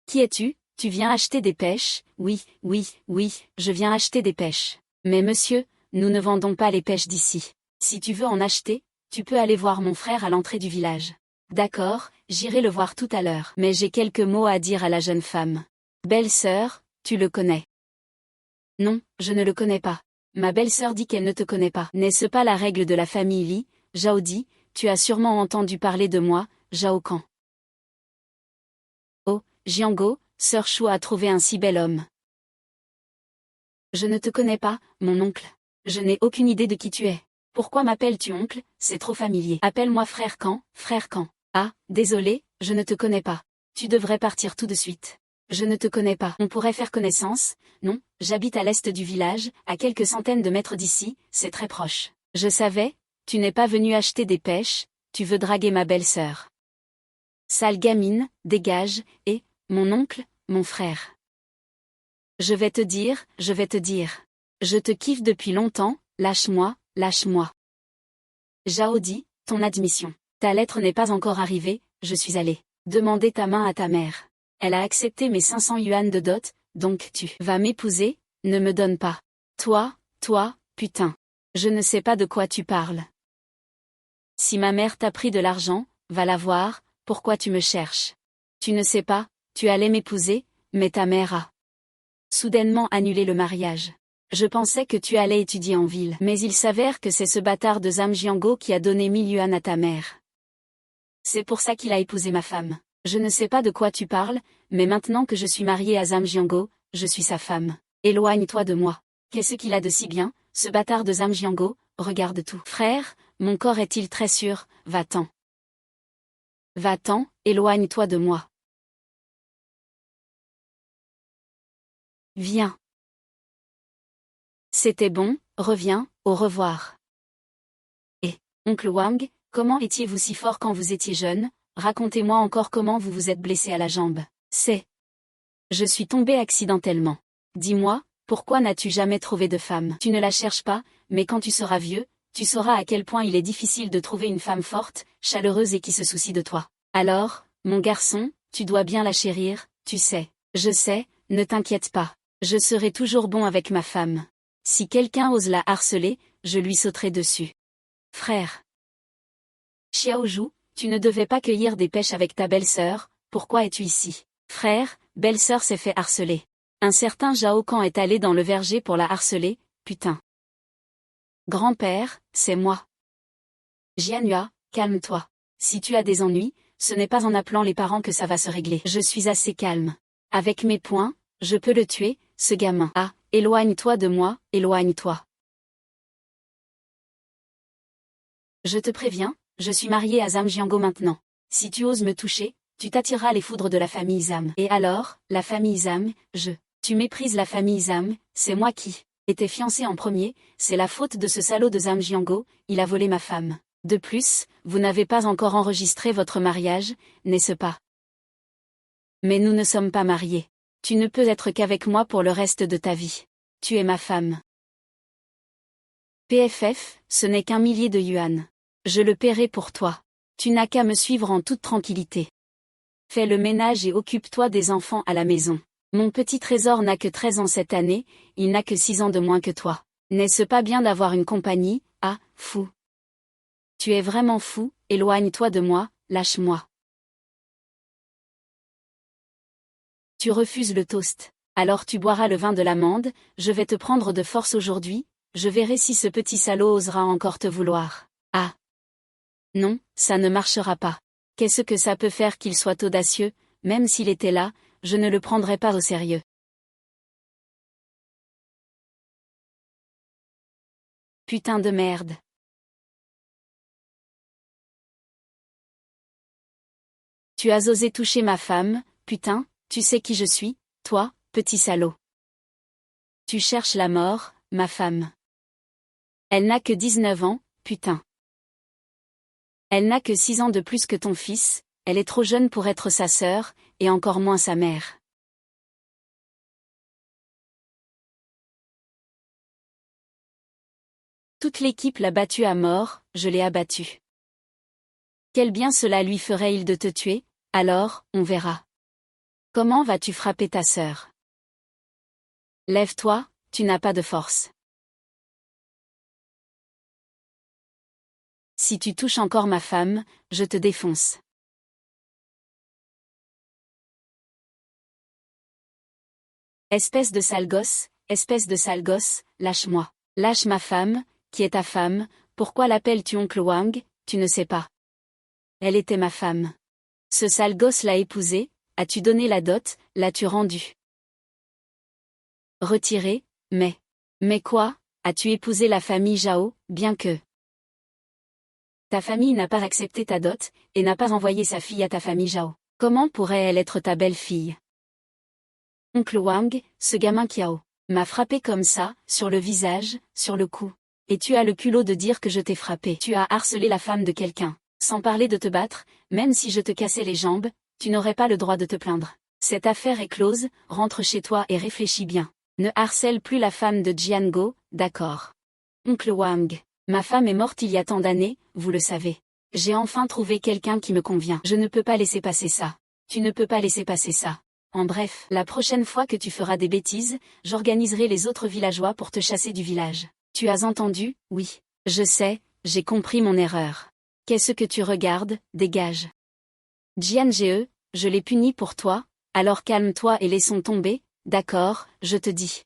Qui es-tu? Tu viens acheter des pêches? Oui, je viens acheter des pêches. Mais monsieur, nous ne vendons pas les pêches d'ici. Si tu veux en acheter, tu peux aller voir mon frère à l'entrée du village. D'accord, j'irai le voir tout à l'heure. Mais j'ai quelques mots à dire à la jeune femme. Belle-sœur, tu le connais? Non, je ne le connais pas. Ma belle-sœur dit qu'elle ne te connaît pas. N'est-ce pas la règle de la famille Li? Zhao Di, tu as sûrement entendu parler de moi, Zhao Kan. Oh, Jiango, sœur Chou a trouvé un si bel homme. Je ne te connais pas, mon oncle. Je n'ai aucune idée de qui tu es. Pourquoi m'appelles-tu oncle? C'est trop familier. Appelle-moi frère Kan, frère Kan. Ah, désolé, je ne te connais pas. Tu devrais partir tout de suite. Je ne te connais pas. On pourrait faire connaissance? Non, j'habite à l'est du village, à quelques centaines de mètres d'ici, c'est très proche. Je savais, tu n'es pas venu acheter des pêches, tu veux draguer ma belle-sœur. Sale gamine, dégage, et, mon oncle, mon frère. Je vais te dire. Je te kiffe depuis longtemps, lâche-moi, lâche-moi. Zhao dit, ton admission. Ta lettre n'est pas encore arrivée, je suis allé demander ta main à ta mère. Elle a accepté mes 500 yuan de dot, donc tu vas m'épouser, ne me donne pas. Toi, putain. Je ne sais pas de quoi tu parles. Si ma mère t'a pris de l'argent, va la voir, pourquoi tu me cherches? Tu ne sais pas, tu allais m'épouser, mais ta mère a soudainement annulé le mariage. Je pensais que tu allais étudier en ville. Mais il s'avère que c'est ce bâtard de Zhang Jiango qui a donné 1000 yuan à ta mère. C'est pour ça qu'il a épousé ma femme. Je ne sais pas de quoi tu parles, mais maintenant que je suis mariée à Zhang Jiango, je suis sa femme. Éloigne-toi de moi. Qu'est-ce qu'il a de si bien, ce bâtard de Zhang Jiango? Regarde tout. Frère, mon corps est-il très sûr? Va-t'en. Va-t'en, éloigne-toi de moi. Viens. C'était bon, reviens, au revoir. Et, oncle Wang, comment étiez-vous si fort quand vous étiez jeune? Racontez-moi encore comment vous vous êtes blessé à la jambe. Je suis tombé accidentellement. Dis-moi, pourquoi n'as-tu jamais trouvé de femme? Tu ne la cherches pas, mais quand tu seras vieux, tu sauras à quel point il est difficile de trouver une femme forte, chaleureuse et qui se soucie de toi. Alors, mon garçon, tu dois bien la chérir, tu sais. Je sais, ne t'inquiète pas. Je serai toujours bon avec ma femme. Si quelqu'un ose la harceler, je lui sauterai dessus. Frère. Xiaozhu, tu ne devais pas cueillir des pêches avec ta belle-sœur, pourquoi es-tu ici? Frère, belle-sœur s'est fait harceler. Un certain Zhao Kan est allé dans le verger pour la harceler, putain. Grand-père, c'est moi. Jianhua, calme-toi. Si tu as des ennuis, ce n'est pas en appelant les parents que ça va se régler. Je suis assez calme. Avec mes poings, je peux le tuer, ce gamin. Ah, éloigne-toi de moi, éloigne-toi. Je te préviens, je suis mariée à Zhang Jiango maintenant. Si tu oses me toucher, tu t'attireras les foudres de la famille Zhang. Et alors, la famille Zhang, tu méprises la famille Zhang, c'est moi qui étais fiancée en premier, c'est la faute de ce salaud de Zhang Jiango, il a volé ma femme. De plus, vous n'avez pas encore enregistré votre mariage, n'est-ce pas? Mais nous ne sommes pas mariés. Tu ne peux être qu'avec moi pour le reste de ta vie. Tu es ma femme. PFF, ce n'est qu'un millier de yuan. Je le paierai pour toi. Tu n'as qu'à me suivre en toute tranquillité. Fais le ménage et occupe-toi des enfants à la maison. Mon petit trésor n'a que 13 ans cette année, il n'a que 6 ans de moins que toi. N'est-ce pas bien d'avoir une compagnie? Ah, fou. Tu es vraiment fou, éloigne-toi de moi, lâche-moi. Tu refuses le toast. Alors tu boiras le vin de l'amande, je vais te prendre de force aujourd'hui, je verrai si ce petit salaud osera encore te vouloir. Ah. Non, ça ne marchera pas. Qu'est-ce que ça peut faire qu'il soit audacieux, même s'il était là, je ne le prendrais pas au sérieux. Putain de merde. Tu as osé toucher ma femme, putain, tu sais qui je suis, toi, petit salaud. Tu cherches la mort, ma femme. Elle n'a que 19 ans, putain. Elle n'a que 6 ans de plus que ton fils, elle est trop jeune pour être sa sœur, et encore moins sa mère. Toute l'équipe l'a battu à mort, je l'ai abattu. Quel bien cela lui ferait-il de te tuer? Alors, on verra. Comment vas-tu frapper ta sœur? Lève-toi, tu n'as pas de force. Si tu touches encore ma femme, je te défonce. Espèce de sale gosse, lâche-moi. Lâche ma femme, qui est ta femme, pourquoi l'appelles-tu oncle Wang? Tu ne sais pas. Elle était ma femme. Ce sale gosse l'a épousée, as-tu donné la dot, l'as-tu rendue? Retiré, mais. Mais quoi, as-tu épousé la famille Zhao, bien que. Ta famille n'a pas accepté ta dot, et n'a pas envoyé sa fille à ta famille Zhao. Comment pourrait-elle être ta belle-fille? Oncle Wang, ce gamin Kiao, m'a frappé comme ça, sur le visage, sur le cou. Et tu as le culot de dire que je t'ai frappé. Tu as harcelé la femme de quelqu'un. Sans parler de te battre, même si je te cassais les jambes, tu n'aurais pas le droit de te plaindre. Cette affaire est close, rentre chez toi et réfléchis bien. Ne harcèle plus la femme de Jiango, d'accord. Oncle Wang. Ma femme est morte il y a tant d'années, vous le savez. J'ai enfin trouvé quelqu'un qui me convient. Je ne peux pas laisser passer ça. Tu ne peux pas laisser passer ça. En bref, la prochaine fois que tu feras des bêtises, j'organiserai les autres villageois pour te chasser du village. Tu as entendu? Oui. Je sais, j'ai compris mon erreur. Qu'est-ce que tu regardes? Dégage. Jian-ge, je l'ai puni pour toi, alors calme-toi et laissons tomber, d'accord, je te dis.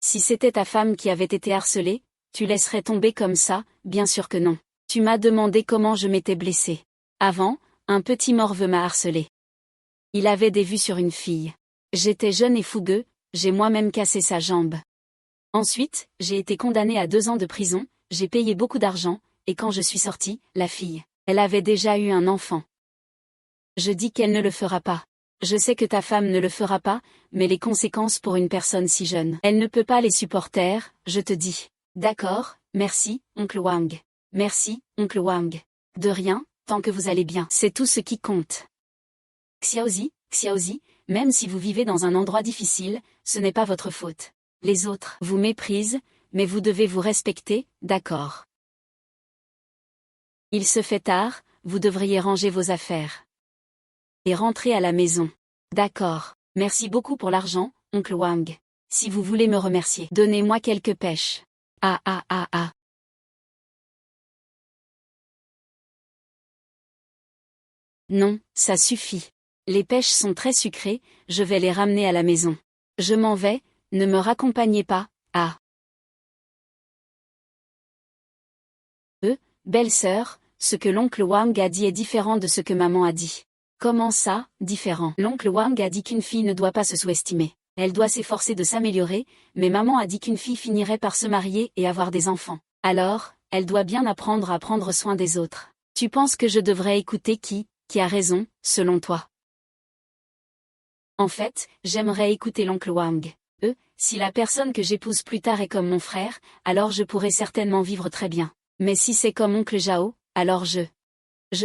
Si c'était ta femme qui avait été harcelée, tu laisserais tomber comme ça? Bien sûr que non. Tu m'as demandé comment je m'étais blessée. Avant, un petit morveux m'a harcelé. Il avait des vues sur une fille. J'étais jeune et fougueux, j'ai moi-même cassé sa jambe. Ensuite, j'ai été condamné à 2 ans de prison, j'ai payé beaucoup d'argent, et quand je suis sortie, la fille, elle avait déjà eu un enfant. Je dis qu'elle ne le fera pas. Je sais que ta femme ne le fera pas, mais les conséquences pour une personne si jeune, elle ne peut pas les supporter, je te dis. D'accord, merci, oncle Wang. Merci, oncle Wang. De rien, tant que vous allez bien. C'est tout ce qui compte. Xiaozi, même si vous vivez dans un endroit difficile, ce n'est pas votre faute. Les autres vous méprisent, mais vous devez vous respecter, d'accord. Il se fait tard, vous devriez ranger vos affaires. Et rentrer à la maison. D'accord. Merci beaucoup pour l'argent, oncle Wang. Si vous voulez me remercier, donnez-moi quelques pêches. Ah. Non, ça suffit. Les pêches sont très sucrées, je vais les ramener à la maison. Je m'en vais, ne me raccompagnez pas, ah. Belle-sœur, ce que l'oncle Wang a dit est différent de ce que maman a dit. Comment ça, différent? L'oncle Wang a dit qu'une fille ne doit pas se sous-estimer. Elle doit s'efforcer de s'améliorer, mais maman a dit qu'une fille finirait par se marier et avoir des enfants. Alors, elle doit bien apprendre à prendre soin des autres. Tu penses que je devrais écouter qui a raison, selon toi? En fait, j'aimerais écouter l'oncle Wang. Si la personne que j'épouse plus tard est comme mon frère, alors je pourrais certainement vivre très bien. Mais si c'est comme oncle Zhao, alors je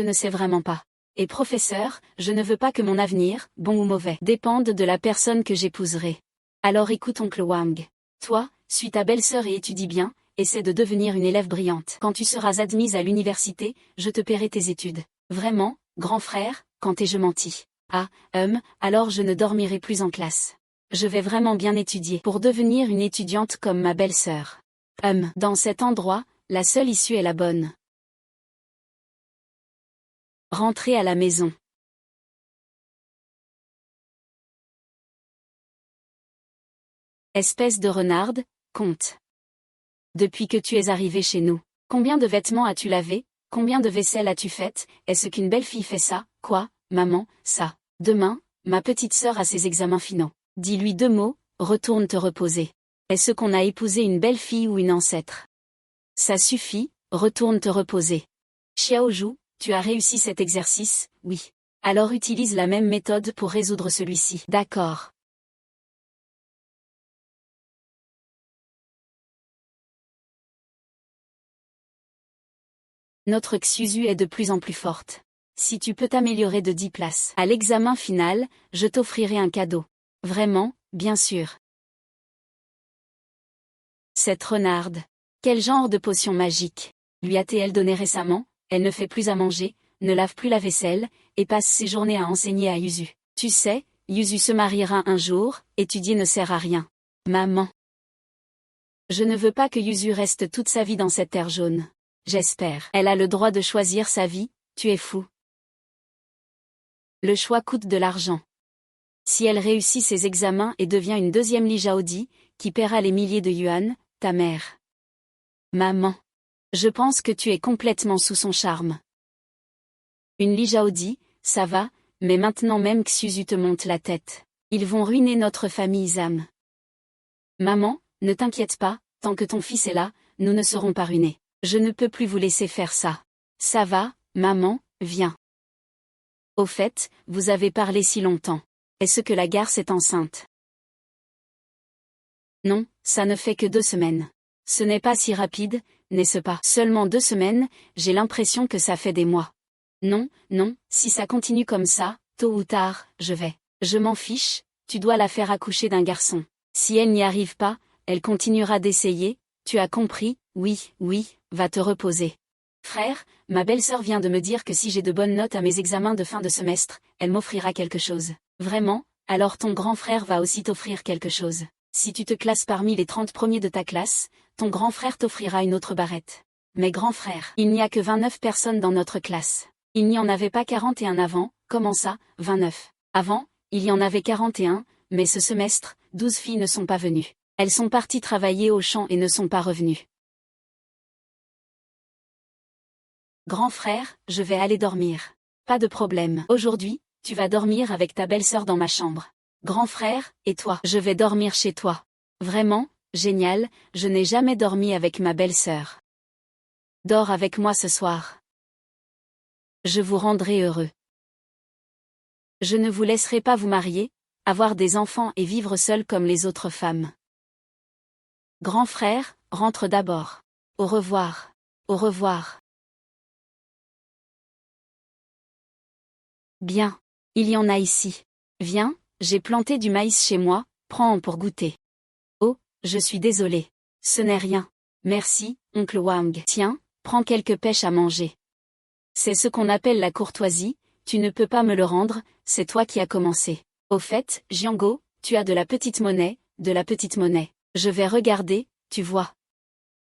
ne sais vraiment pas. Et professeur, je ne veux pas que mon avenir, bon ou mauvais, dépende de la personne que j'épouserai. Alors écoute oncle Wang. Toi, suis ta belle-sœur et étudie bien, essaie de devenir une élève brillante. Quand tu seras admise à l'université, je te paierai tes études. Vraiment, grand frère, quand ai-je menti? Alors je ne dormirai plus en classe. Je vais vraiment bien étudier pour devenir une étudiante comme ma belle-sœur. Dans cet endroit, la seule issue est la bonne. Rentrer à la maison. Espèce de renarde, compte. Depuis que tu es arrivée chez nous, combien de vêtements as-tu lavé? Combien de vaisselle as-tu faite? Est-ce qu'une belle fille fait ça? Quoi, maman, ça? Demain, ma petite sœur a ses examens finaux. Dis-lui 2 mots, retourne te reposer. Est-ce qu'on a épousé une belle fille ou une ancêtre? Ça suffit, retourne te reposer. Xiaozhu, tu as réussi cet exercice, oui. Alors utilise la même méthode pour résoudre celui-ci. D'accord. Notre Xuzu est de plus en plus forte. Si tu peux t'améliorer de 10 places à l'examen final, je t'offrirai un cadeau. Vraiment, bien sûr. Cette renarde. Quel genre de potion magique lui a-t-elle donné récemment? Elle ne fait plus à manger, ne lave plus la vaisselle, et passe ses journées à enseigner à Yuzu. Tu sais, Yuzu se mariera un jour, étudier ne sert à rien. Maman. Je ne veux pas que Yuzu reste toute sa vie dans cette terre jaune. J'espère. Elle a le droit de choisir sa vie, tu es fou. Le choix coûte de l'argent. Si elle réussit ses examens et devient une deuxième Li Zhaodi, qui paiera les milliers de yuan, ta mère. Maman. Je pense que tu es complètement sous son charme. Une Li Zhaodi, ça va, mais maintenant même Xuzu te monte la tête. Ils vont ruiner notre famille Zam. Maman, ne t'inquiète pas, tant que ton fils est là, nous ne serons pas ruinés. Je ne peux plus vous laisser faire ça. Ça va, maman, viens. Au fait, vous avez parlé si longtemps. Est-ce que la garce est enceinte? Non, ça ne fait que 2 semaines. Ce n'est pas si rapide, n'est-ce pas? Seulement 2 semaines, j'ai l'impression que ça fait des mois. Non, si ça continue comme ça, tôt ou tard, je vais Je m'en fiche, tu dois la faire accoucher d'un garçon. Si elle n'y arrive pas, elle continuera d'essayer, tu as compris, oui, oui, va te reposer. Frère, ma belle-sœur vient de me dire que si j'ai de bonnes notes à mes examens de fin de semestre, elle m'offrira quelque chose. Vraiment, alors ton grand frère va aussi t'offrir quelque chose. Si tu te classes parmi les 30 premiers de ta classe, ton grand frère t'offrira une autre barrette. Mais grand frère, il n'y a que 29 personnes dans notre classe. Il n'y en avait pas 41 avant, comment ça, 29? Avant, il y en avait 41, mais ce semestre, 12 filles ne sont pas venues. Elles sont parties travailler au champ et ne sont pas revenues. Grand frère, je vais aller dormir. Pas de problème. Aujourd'hui, tu vas dormir avec ta belle-sœur dans ma chambre. Grand frère, et toi? Je vais dormir chez toi. Vraiment, génial, je n'ai jamais dormi avec ma belle-sœur. Dors avec moi ce soir. Je vous rendrai heureux. Je ne vous laisserai pas vous marier, avoir des enfants et vivre seul comme les autres femmes. Grand frère, rentre d'abord. Au revoir. Au revoir. Bien. Il y en a ici. Viens, j'ai planté du maïs chez moi, prends-en pour goûter. Oh, je suis désolé. Ce n'est rien. Merci, oncle Wang. Tiens, prends quelques pêches à manger. C'est ce qu'on appelle la courtoisie, tu ne peux pas me le rendre, c'est toi qui as commencé. Au fait, Jiango, tu as de la petite monnaie, de la petite monnaie. Je vais regarder, tu vois.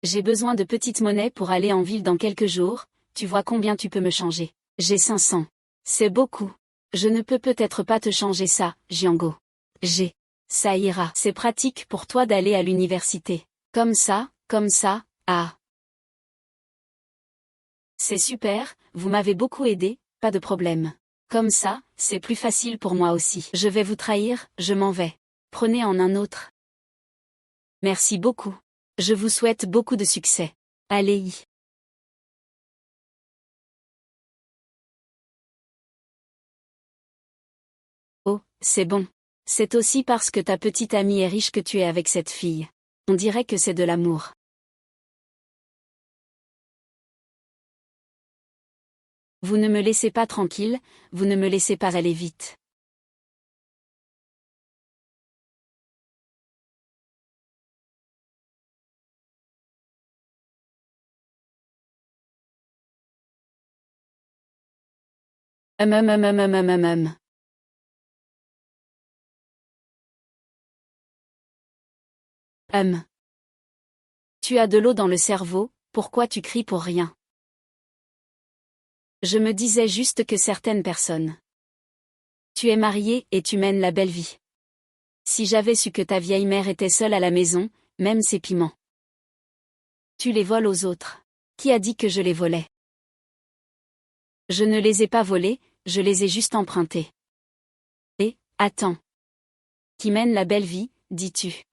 J'ai besoin de petite monnaie pour aller en ville dans quelques jours, tu vois combien tu peux me changer. J'ai 500. C'est beaucoup. Je ne peux peut-être pas te changer ça, Jiango. Ça ira. C'est pratique pour toi d'aller à l'université. Comme ça, ah. C'est super, vous m'avez beaucoup aidé, pas de problème. Comme ça, c'est plus facile pour moi aussi. Je vais vous trahir, je m'en vais. Prenez en un autre. Merci beaucoup. Je vous souhaite beaucoup de succès. Allez. Oh, c'est bon. C'est aussi parce que ta petite amie est riche que tu es avec cette fille. On dirait que c'est de l'amour. Vous ne me laissez pas tranquille, vous ne me laissez pas aller vite. Hum hum hum hum hum hum hum hum. Tu as de l'eau dans le cerveau, pourquoi tu cries pour rien? Je me disais juste que certaines personnes. Tu es marié et tu mènes la belle vie. Si j'avais su que ta vieille mère était seule à la maison, même ses piments. Tu les voles aux autres. Qui a dit que je les volais? Je ne les ai pas volés, je les ai juste empruntés. Et, attends. Qui mène la belle vie, dis-tu?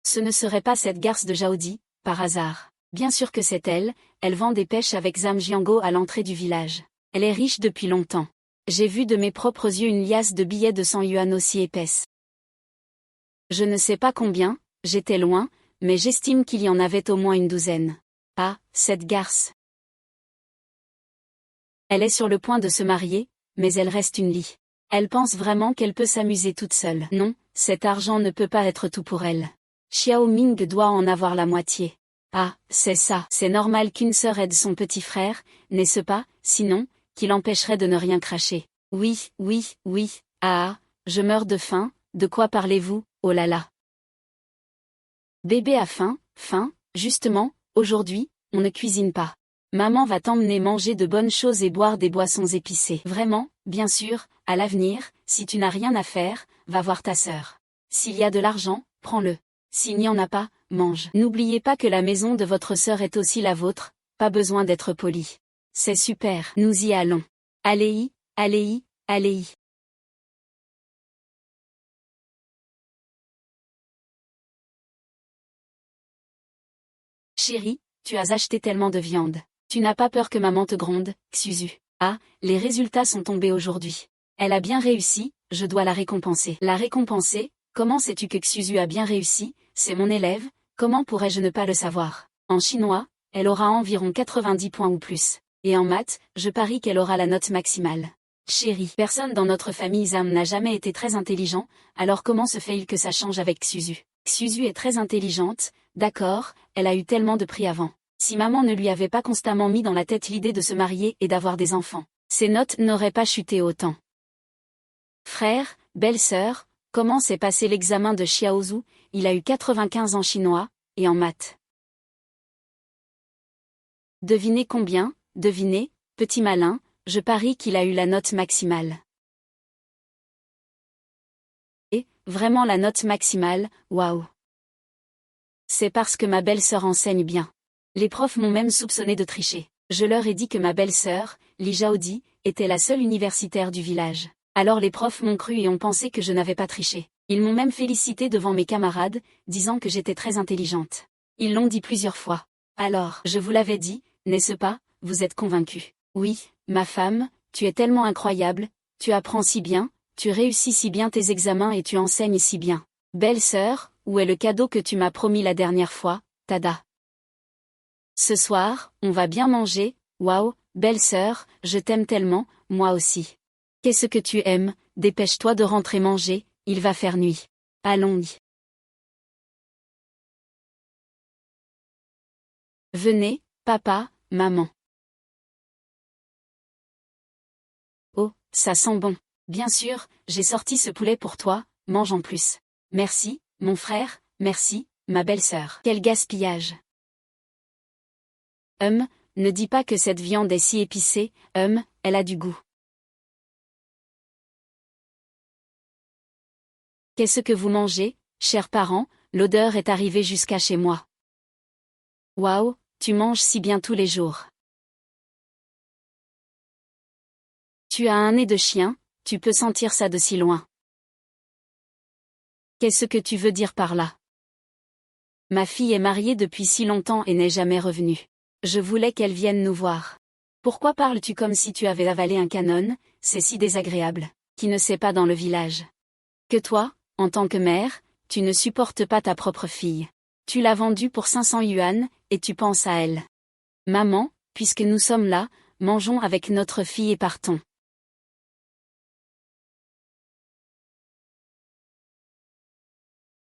Ce ne serait pas cette garce de Jaodi, par hasard. Bien sûr que c'est elle, elle vend des pêches avec Zhang Jiango à l'entrée du village. Elle est riche depuis longtemps. J'ai vu de mes propres yeux une liasse de billets de 100 yuan aussi épaisse. Je ne sais pas combien, j'étais loin, mais j'estime qu'il y en avait au moins une douzaine. Ah, cette garce. Elle est sur le point de se marier, mais elle reste une lie. Elle pense vraiment qu'elle peut s'amuser toute seule. Non, cet argent ne peut pas être tout pour elle. Xiao Ming doit en avoir la moitié. Ah, c'est ça. C'est normal qu'une sœur aide son petit frère, n'est-ce pas, sinon, qui l'empêcherait de ne rien cracher. Oui, oui, oui, ah, je meurs de faim, de quoi parlez-vous, oh là là. Bébé a faim, justement, aujourd'hui, on ne cuisine pas. Maman va t'emmener manger de bonnes choses et boire des boissons épicées. Vraiment, bien sûr, à l'avenir, si tu n'as rien à faire, va voir ta sœur. S'il y a de l'argent, prends-le. S'il n'y en a pas, mange. N'oubliez pas que la maison de votre sœur est aussi la vôtre, pas besoin d'être poli. C'est super, nous y allons. Allez-y, allez-y, allez-y. Chérie, tu as acheté tellement de viande. Tu n'as pas peur que maman te gronde, Xuzu. Ah, les résultats sont tombés aujourd'hui. Elle a bien réussi, je dois la récompenser. La récompenser? Comment sais-tu que Xuzu a bien réussi? C'est mon élève, comment pourrais-je ne pas le savoir? En chinois, elle aura environ 90 points ou plus. Et en maths, je parie qu'elle aura la note maximale. Chérie, personne dans notre famille Zam n'a jamais été très intelligent, alors comment se fait-il que ça change avec Xuzu? Xuzu est très intelligente, d'accord, elle a eu tellement de prix avant. Si maman ne lui avait pas constamment mis dans la tête l'idée de se marier et d'avoir des enfants, ses notes n'auraient pas chuté autant. Frère, belle-sœur, comment s'est passé l'examen de Xiaozhu? Il a eu 95 en chinois, et en maths. Devinez combien? Devinez, petit malin, je parie qu'il a eu la note maximale. Et, vraiment la note maximale, waouh! C'est parce que ma belle-sœur enseigne bien. Les profs m'ont même soupçonné de tricher. Je leur ai dit que ma belle-sœur, Li Zhaodi, était la seule universitaire du village. Alors les profs m'ont cru et ont pensé que je n'avais pas triché. Ils m'ont même félicité devant mes camarades, disant que j'étais très intelligente. Ils l'ont dit plusieurs fois. Alors, je vous l'avais dit, n'est-ce pas, vous êtes convaincus? Oui, ma femme, tu es tellement incroyable, tu apprends si bien, tu réussis si bien tes examens et tu enseignes si bien. Belle-sœur, où est le cadeau que tu m'as promis la dernière fois, Tada? Ce soir, on va bien manger, waouh, belle-sœur, je t'aime tellement, moi aussi. Qu'est-ce que tu aimes, dépêche-toi de rentrer manger, il va faire nuit. Allons-y. Venez, papa, maman. Oh, ça sent bon. Bien sûr, j'ai sorti ce poulet pour toi, mange en plus. Merci, mon frère, merci, ma belle-sœur. Quel gaspillage. Ne dis pas que cette viande est si épicée, elle a du goût. Qu'est-ce que vous mangez, chers parents? L'odeur est arrivée jusqu'à chez moi. Waouh, tu manges si bien tous les jours. Tu as un nez de chien, tu peux sentir ça de si loin. Qu'est-ce que tu veux dire par là? Ma fille est mariée depuis si longtemps et n'est jamais revenue. Je voulais qu'elle vienne nous voir. Pourquoi parles-tu comme si tu avais avalé un canon? C'est si désagréable. Qui ne sait pas dans le village? Que toi, en tant que mère, tu ne supportes pas ta propre fille. Tu l'as vendue pour 500 yuan, et tu penses à elle. Maman, puisque nous sommes là, mangeons avec notre fille et partons.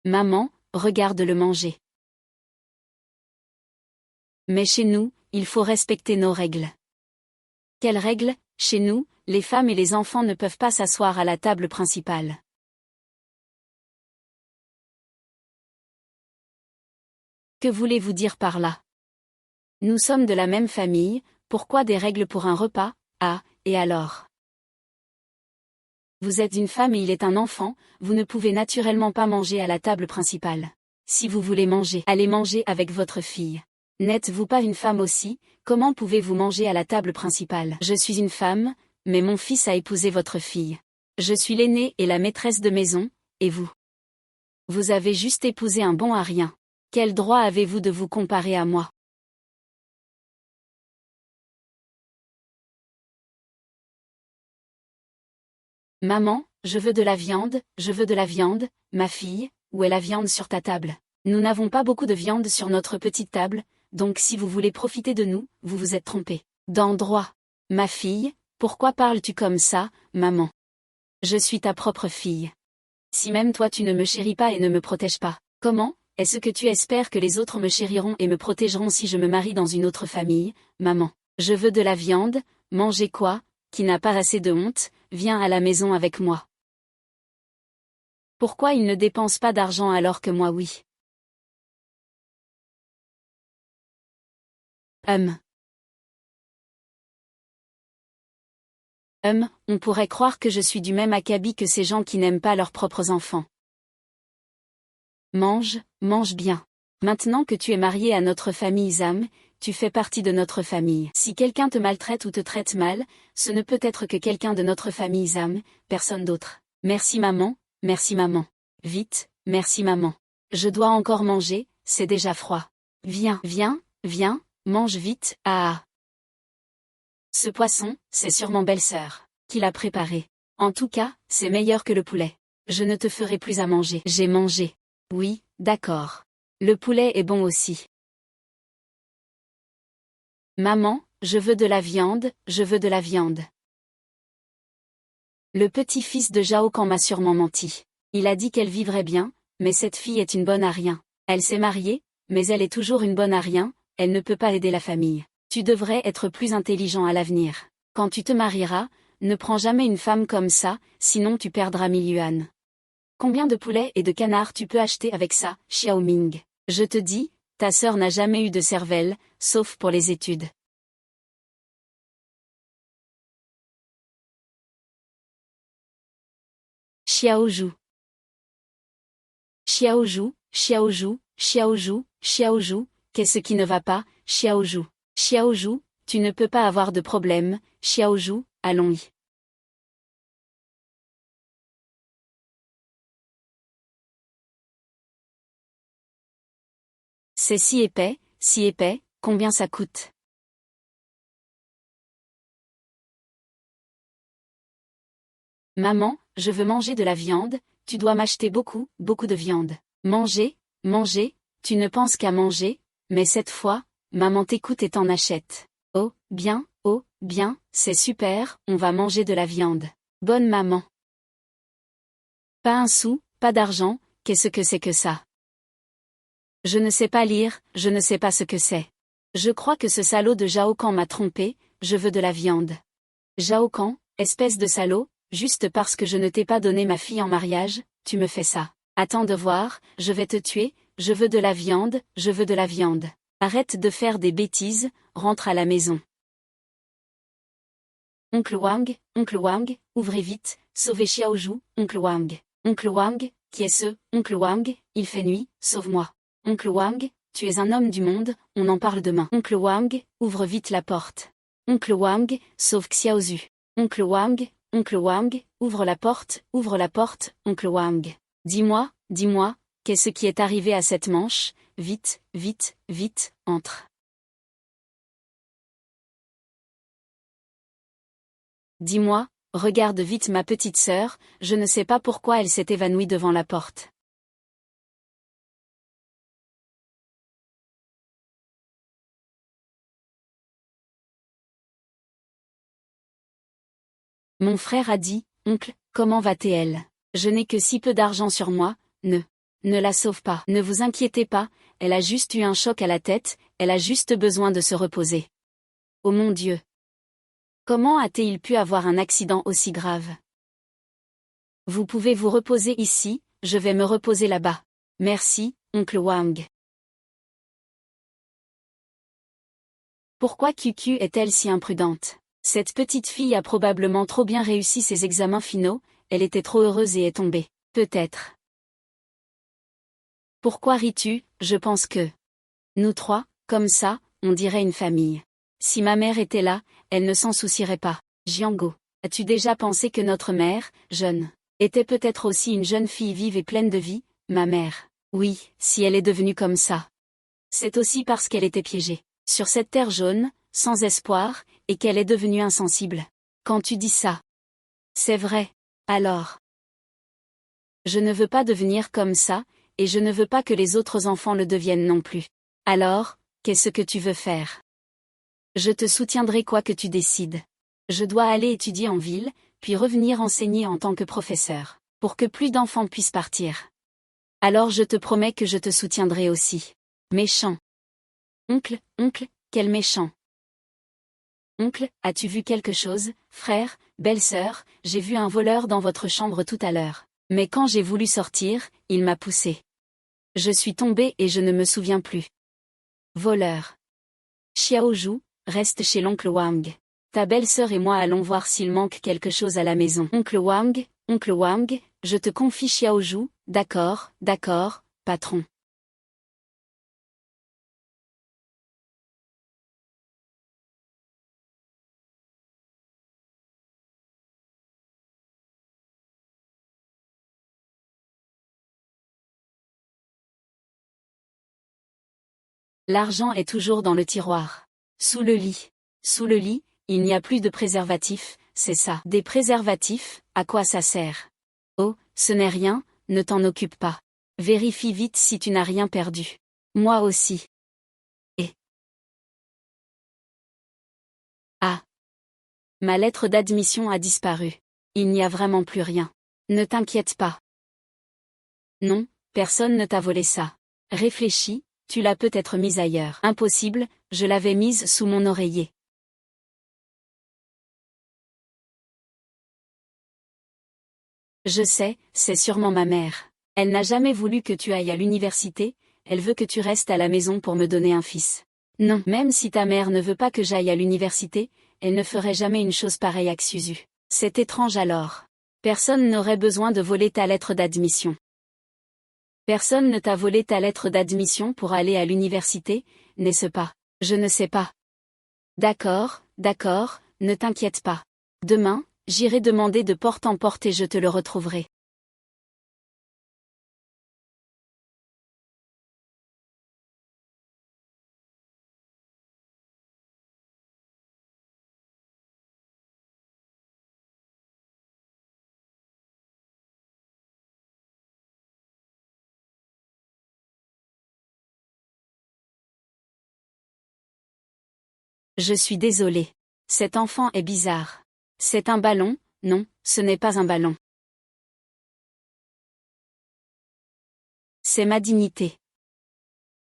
Maman, regarde-le manger. Mais chez nous, il faut respecter nos règles. Quelles règles? Chez nous, les femmes et les enfants ne peuvent pas s'asseoir à la table principale. Que voulez-vous dire par là? Nous sommes de la même famille, pourquoi des règles pour un repas? Ah, et alors? Vous êtes une femme et il est un enfant, vous ne pouvez naturellement pas manger à la table principale. Si vous voulez manger, allez manger avec votre fille. N'êtes-vous pas une femme aussi? Comment pouvez-vous manger à la table principale? Je suis une femme, mais mon fils a épousé votre fille. Je suis l'aînée et la maîtresse de maison, et vous? Vous avez juste épousé un bon à rien. Quel droit avez-vous de vous comparer à moi? Maman, je veux de la viande, je veux de la viande, ma fille, où est la viande sur ta table? Nous n'avons pas beaucoup de viande sur notre petite table, donc si vous voulez profiter de nous, vous vous êtes trompé d'endroit. Ma fille, pourquoi parles-tu comme ça, maman? Je suis ta propre fille. Si même toi tu ne me chéris pas et ne me protèges pas, comment est-ce que tu espères que les autres me chériront et me protégeront si je me marie dans une autre famille, maman? Je veux de la viande, manger quoi? Qui n'a pas assez de honte, viens à la maison avec moi. Pourquoi il ne dépense pas d'argent alors que moi oui? On pourrait croire que je suis du même acabit que ces gens qui n'aiment pas leurs propres enfants. Mange, mange bien. Maintenant que tu es marié à notre famille Zam, tu fais partie de notre famille. Si quelqu'un te maltraite ou te traite mal, ce ne peut être que quelqu'un de notre famille Zam, personne d'autre. Merci maman, merci maman. Vite, merci maman. Je dois encore manger, c'est déjà froid. Viens, viens, viens, mange vite, ah. Ce poisson, c'est sûrement belle-sœur qui l'a préparé. En tout cas, c'est meilleur que le poulet. Je ne te ferai plus à manger. J'ai mangé. Oui, d'accord. Le poulet est bon aussi. Maman, je veux de la viande, je veux de la viande. Le petit-fils de Zhao Kan m'a sûrement menti. Il a dit qu'elle vivrait bien, mais cette fille est une bonne à rien. Elle s'est mariée, mais elle est toujours une bonne à rien, elle ne peut pas aider la famille. Tu devrais être plus intelligent à l'avenir. Quand tu te marieras, ne prends jamais une femme comme ça, sinon tu perdras 1000 yuan. Combien de poulets et de canards tu peux acheter avec ça, Xiao Ming? Je te dis, ta sœur n'a jamais eu de cervelle, sauf pour les études. Xiaozhu. Xiaozhu, Xiaozhu, Xiaozhu, Xiaozhu, qu'est-ce qui ne va pas, Xiaozhu? Xiaozhu, tu ne peux pas avoir de problème, Xiaozhu, allons-y. C'est si épais, combien ça coûte? Maman, je veux manger de la viande, tu dois m'acheter beaucoup, beaucoup de viande. Manger, manger, tu ne penses qu'à manger, mais cette fois, maman t'écoute et t'en achète. Oh, bien, c'est super, on va manger de la viande. Bonne maman. Pas un sou, pas d'argent, qu'est-ce que c'est que ça? Je ne sais pas lire, je ne sais pas ce que c'est. Je crois que ce salaud de Zhao Kan m'a trompé, je veux de la viande. Zhao Kan, espèce de salaud, juste parce que je ne t'ai pas donné ma fille en mariage, tu me fais ça. Attends de voir, je vais te tuer, je veux de la viande, je veux de la viande. Arrête de faire des bêtises, rentre à la maison. Oncle Wang, ouvrez vite, sauvez Xiaozhu, Oncle Wang. Oncle Wang, qui est ce, Oncle Wang, il fait nuit, sauve-moi. Oncle Wang, tu es un homme du monde, on en parle demain. Oncle Wang, ouvre vite la porte. Oncle Wang, sauve Xiaozhu. Oncle Wang, ouvre la porte, Oncle Wang. Dis-moi, qu'est-ce qui est arrivé à cette manche? Vite, entre. Dis-moi, regarde vite ma petite sœur, je ne sais pas pourquoi elle s'est évanouie devant la porte. Mon frère a dit, oncle, comment va-t-elle? Je n'ai que si peu d'argent sur moi, ne la sauve pas. Ne vous inquiétez pas, elle a juste eu un choc à la tête, elle a juste besoin de se reposer. Oh mon Dieu! Comment a-t-il pu avoir un accident aussi grave? Vous pouvez vous reposer ici, je vais me reposer là-bas. Merci, oncle Wang. Pourquoi QQ est-elle si imprudente? Cette petite fille a probablement trop bien réussi ses examens finaux, elle était trop heureuse et est tombée. Peut-être. Pourquoi ris-tu? Je pense que nous trois, comme ça, on dirait une famille. Si ma mère était là, elle ne s'en soucierait pas. Jiango, as-tu déjà pensé que notre mère, jeune, était peut-être aussi une jeune fille vive et pleine de vie, ma mère? Oui, si elle est devenue comme ça. C'est aussi parce qu'elle était piégée, sur cette terre jaune, sans espoir, et qu'elle est devenue insensible. Quand tu dis ça, c'est vrai. Alors, je ne veux pas devenir comme ça, et je ne veux pas que les autres enfants le deviennent non plus. Alors, qu'est-ce que tu veux faire? Je te soutiendrai quoi que tu décides. Je dois aller étudier en ville, puis revenir enseigner en tant que professeur, pour que plus d'enfants puissent partir. Alors je te promets que je te soutiendrai aussi. Méchant. Oncle, quel méchant. Oncle, as-tu vu quelque chose? Frère, belle-sœur, j'ai vu un voleur dans votre chambre tout à l'heure. Mais quand j'ai voulu sortir, il m'a poussé. Je suis tombée et je ne me souviens plus. Voleur. Xiaozhu, reste chez l'oncle Wang. Ta belle-sœur et moi allons voir s'il manque quelque chose à la maison. Oncle Wang, je te confie Xiaozhu, d'accord, patron. L'argent est toujours dans le tiroir. Sous le lit. Sous le lit, il n'y a plus de préservatifs, c'est ça. Des préservatifs, à quoi ça sert? Oh, ce n'est rien, ne t'en occupe pas. Vérifie vite si tu n'as rien perdu. Moi aussi. Et ah, ma lettre d'admission a disparu. Il n'y a vraiment plus rien. Ne t'inquiète pas. Non, personne ne t'a volé ça. Réfléchis, tu l'as peut-être mise ailleurs. Impossible, je l'avais mise sous mon oreiller. Je sais, c'est sûrement ma mère. Elle n'a jamais voulu que tu ailles à l'université, elle veut que tu restes à la maison pour me donner un fils. Non, même si ta mère ne veut pas que j'aille à l'université, elle ne ferait jamais une chose pareille à Xuzu. C'est étrange alors. Personne n'aurait besoin de voler ta lettre d'admission. Personne ne t'a volé ta lettre d'admission pour aller à l'université, n'est-ce pas? Je ne sais pas. D'accord, d'accord, ne t'inquiète pas. Demain, j'irai demander de porte en porte et je te le retrouverai. Je suis désolée. Cet enfant est bizarre. C'est un ballon? Non, ce n'est pas un ballon. C'est ma dignité.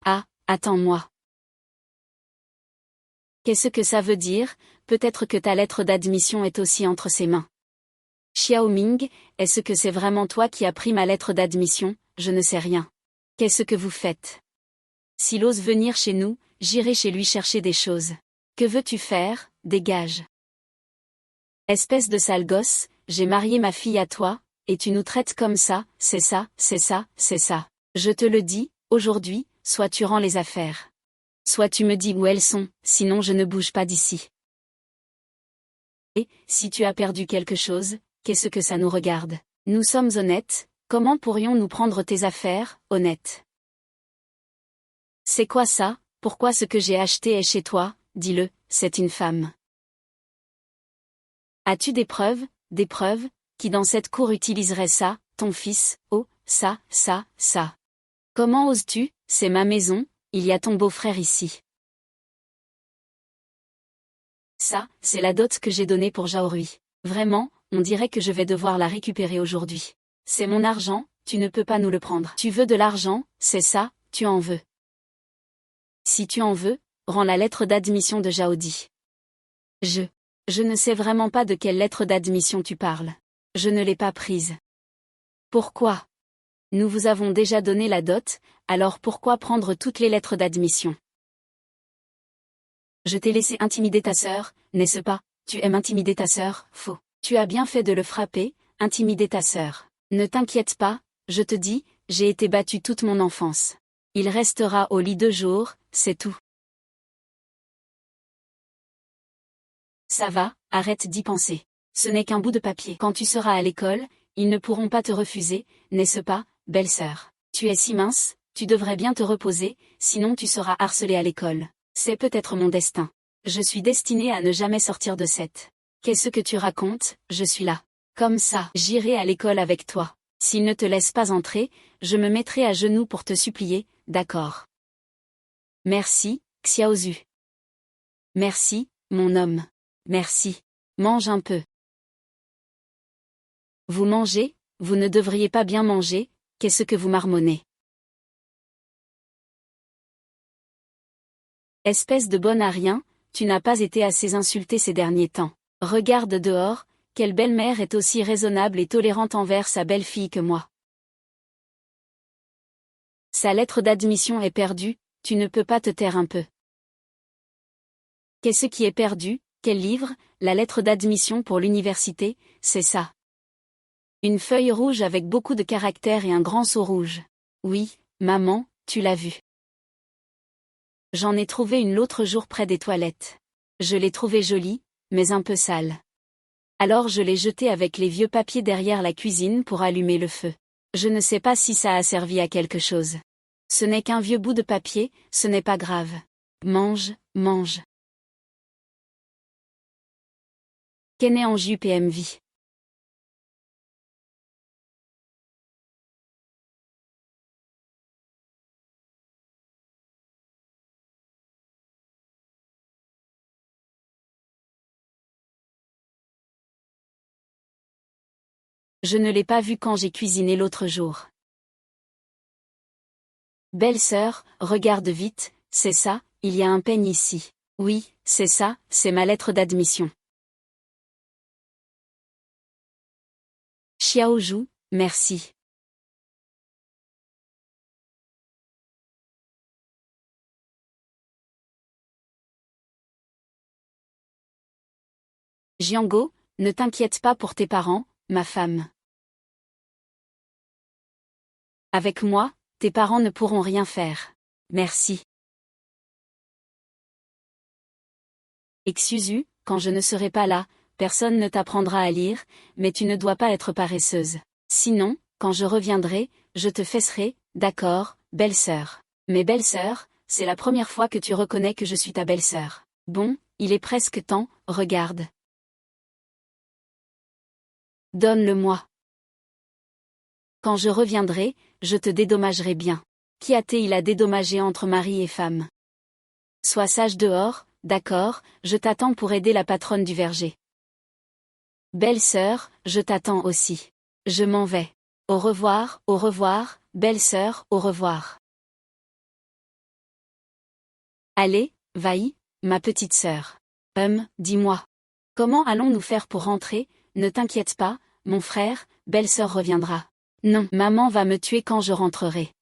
Ah, attends-moi. Qu'est-ce que ça veut dire? Peut-être que ta lettre d'admission est aussi entre ses mains. Xiao Ming, est-ce que c'est vraiment toi qui as pris ma lettre d'admission? Je ne sais rien. Qu'est-ce que vous faites? S'il ose venir chez nous, j'irai chez lui chercher des choses. Que veux-tu faire? Dégage. Espèce de sale gosse, j'ai marié ma fille à toi, et tu nous traites comme ça, c'est ça, c'est ça, c'est ça. Je te le dis, aujourd'hui, soit tu rends les affaires. Soit tu me dis où elles sont, sinon je ne bouge pas d'ici. Et, si tu as perdu quelque chose, qu'est-ce que ça nous regarde? Nous sommes honnêtes, comment pourrions-nous prendre tes affaires, honnêtes? C'est quoi ça? Pourquoi ce que j'ai acheté est chez toi? Dis-le, c'est une femme. As-tu des preuves, qui dans cette cour utiliseraient ça, ton fils? Oh, ça, ça. Comment oses-tu? C'est ma maison, il y a ton beau-frère ici. Ça, c'est la dot que j'ai donnée pour Jaorui. Vraiment, on dirait que je vais devoir la récupérer aujourd'hui. C'est mon argent, tu ne peux pas nous le prendre. Tu veux de l'argent, c'est ça, tu en veux. Si tu en veux, rends la lettre d'admission de Jaodi. Je ne sais vraiment pas de quelle lettre d'admission tu parles. Je ne l'ai pas prise. Pourquoi? Nous vous avons déjà donné la dot, alors pourquoi prendre toutes les lettres d'admission? Je t'ai laissé intimider ta sœur, n'est-ce pas? Tu aimes intimider ta sœur? Faux. Tu as bien fait de le frapper, intimider ta sœur. Ne t'inquiète pas, je te dis, j'ai été battue toute mon enfance. Il restera au lit 2 jours, c'est tout. Ça va, arrête d'y penser. Ce n'est qu'un bout de papier. Quand tu seras à l'école, ils ne pourront pas te refuser, n'est-ce pas, belle-sœur? Tu es si mince, tu devrais bien te reposer, sinon tu seras harcelée à l'école. C'est peut-être mon destin. Je suis destinée à ne jamais sortir de cette. Qu'est-ce que tu racontes? Je suis là. Comme ça, j'irai à l'école avec toi. S'il ne te laisse pas entrer, je me mettrai à genoux pour te supplier, d'accord? Merci, Xiaozu. Merci, mon homme. Merci. Mange un peu. Vous mangez, vous ne devriez pas bien manger, qu'est-ce que vous marmonnez? Espèce de bonne à rien, tu n'as pas été assez insulté ces derniers temps. Regarde dehors, quelle belle-mère est aussi raisonnable et tolérante envers sa belle-fille que moi. Sa lettre d'admission est perdue, tu ne peux pas te taire un peu. Qu'est-ce qui est perdu? Quel livre? La lettre d'admission pour l'université, c'est ça. Une feuille rouge avec beaucoup de caractères et un grand sceau rouge. Oui, maman, tu l'as vu. J'en ai trouvé une l'autre jour près des toilettes. Je l'ai trouvée jolie, mais un peu sale. Alors je l'ai jetée avec les vieux papiers derrière la cuisine pour allumer le feu. Je ne sais pas si ça a servi à quelque chose. Ce n'est qu'un vieux bout de papier, ce n'est pas grave. Mange, mange. Qu'en est en JUPMV? Je ne l'ai pas vu quand j'ai cuisiné l'autre jour. Belle-sœur, regarde vite, c'est ça, il y a un peigne ici. Oui, c'est ça, c'est ma lettre d'admission. Xiaozhu, merci. Jiango, ne t'inquiète pas pour tes parents, ma femme. Avec moi, tes parents ne pourront rien faire. Merci. Xuzu, quand je ne serai pas là, personne ne t'apprendra à lire, mais tu ne dois pas être paresseuse. Sinon, quand je reviendrai, je te fesserai, d'accord, belle-sœur. Mais belle-sœur, c'est la première fois que tu reconnais que je suis ta belle-sœur. Bon, il est presque temps, regarde. Donne-le-moi. Quand je reviendrai, je te dédommagerai bien. Qui a-t-il à dédommager entre mari et femme? Sois sage dehors, d'accord, je t'attends pour aider la patronne du verger. Belle-sœur, je t'attends aussi. Je m'en vais. Au revoir, belle-sœur, au revoir. Allez, vaille, ma petite sœur. Dis-moi. Comment allons-nous faire pour rentrer? Ne t'inquiète pas, mon frère, belle-sœur reviendra. Non, maman va me tuer quand je rentrerai.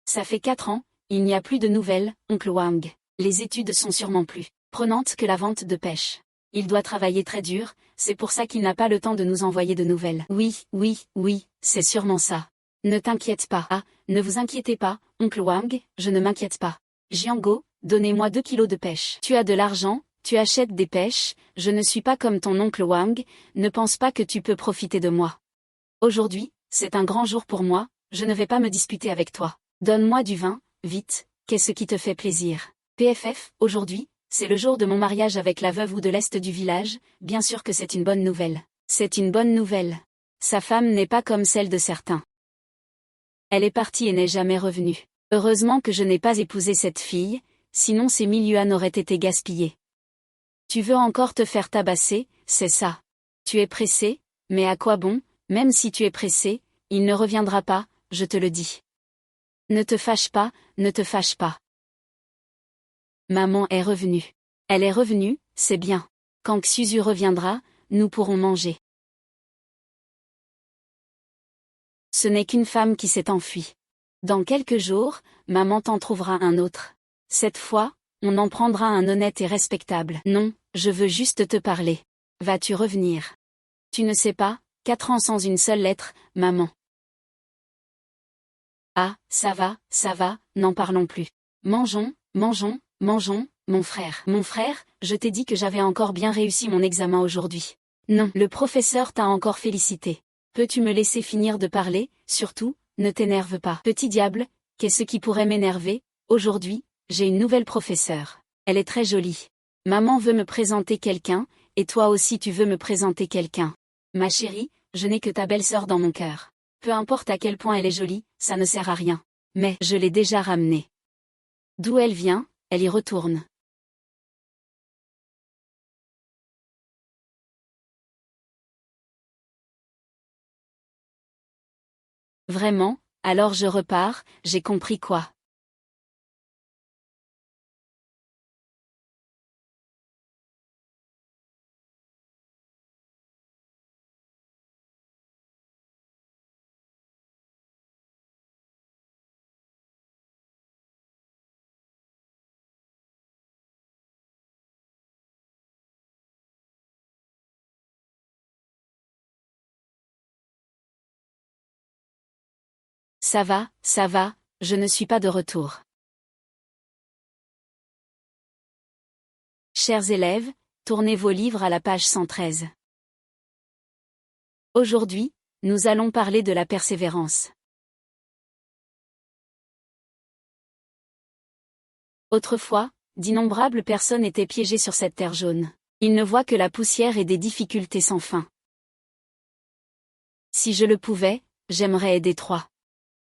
Ça fait 4 ans, il n'y a plus de nouvelles, oncle Wang. Les études sont sûrement plus prenantes que la vente de pêche. Il doit travailler très dur, c'est pour ça qu'il n'a pas le temps de nous envoyer de nouvelles. Oui, c'est sûrement ça. Ne t'inquiète pas. Ah, ne vous inquiétez pas, oncle Wang, je ne m'inquiète pas. Jiango, donnez-moi 2 kilos de pêche. Tu as de l'argent, tu achètes des pêches, je ne suis pas comme ton oncle Wang, ne pense pas que tu peux profiter de moi. Aujourd'hui, c'est un grand jour pour moi, je ne vais pas me disputer avec toi. Donne-moi du vin, vite, qu'est-ce qui te fait plaisir? PFF, aujourd'hui, c'est le jour de mon mariage avec la veuve ou de l'est du village, bien sûr que c'est une bonne nouvelle. C'est une bonne nouvelle. Sa femme n'est pas comme celle de certains. Elle est partie et n'est jamais revenue. Heureusement que je n'ai pas épousé cette fille, sinon ces 1000 yuan auraient été gaspillés. Tu veux encore te faire tabasser, c'est ça. Tu es pressé, mais à quoi bon, même si tu es pressé, il ne reviendra pas, je te le dis. Ne te fâche pas, ne te fâche pas. Maman est revenue. Elle est revenue, c'est bien. Quand Xuzu reviendra, nous pourrons manger. Ce n'est qu'une femme qui s'est enfuie. Dans quelques jours, maman t'en trouvera un autre. Cette fois, on en prendra un honnête et respectable. Non, je veux juste te parler. Vas-tu revenir? Tu ne sais pas, 4 ans sans une seule lettre, maman. Ah, ça va, n'en parlons plus. Mangeons, mon frère. Mon frère, je t'ai dit que j'avais encore bien réussi mon examen aujourd'hui. Non, le professeur t'a encore félicité. Peux-tu me laisser finir de parler, surtout, ne t'énerve pas. Petit diable, qu'est-ce qui pourrait m'énerver? Aujourd'hui, j'ai une nouvelle professeure. Elle est très jolie. Maman veut me présenter quelqu'un, et toi aussi tu veux me présenter quelqu'un. Ma chérie, je n'ai que ta belle-sœur dans mon cœur. Peu importe à quel point elle est jolie, ça ne sert à rien. Mais je l'ai déjà ramenée. D'où elle vient, elle y retourne. Vraiment, alors je repars, j'ai compris quoi. Ça va, je ne suis pas de retour. Chers élèves, tournez vos livres à la page 113. Aujourd'hui, nous allons parler de la persévérance. Autrefois, d'innombrables personnes étaient piégées sur cette terre jaune. Ils ne voient que la poussière et des difficultés sans fin. Si je le pouvais, j'aimerais aider 3.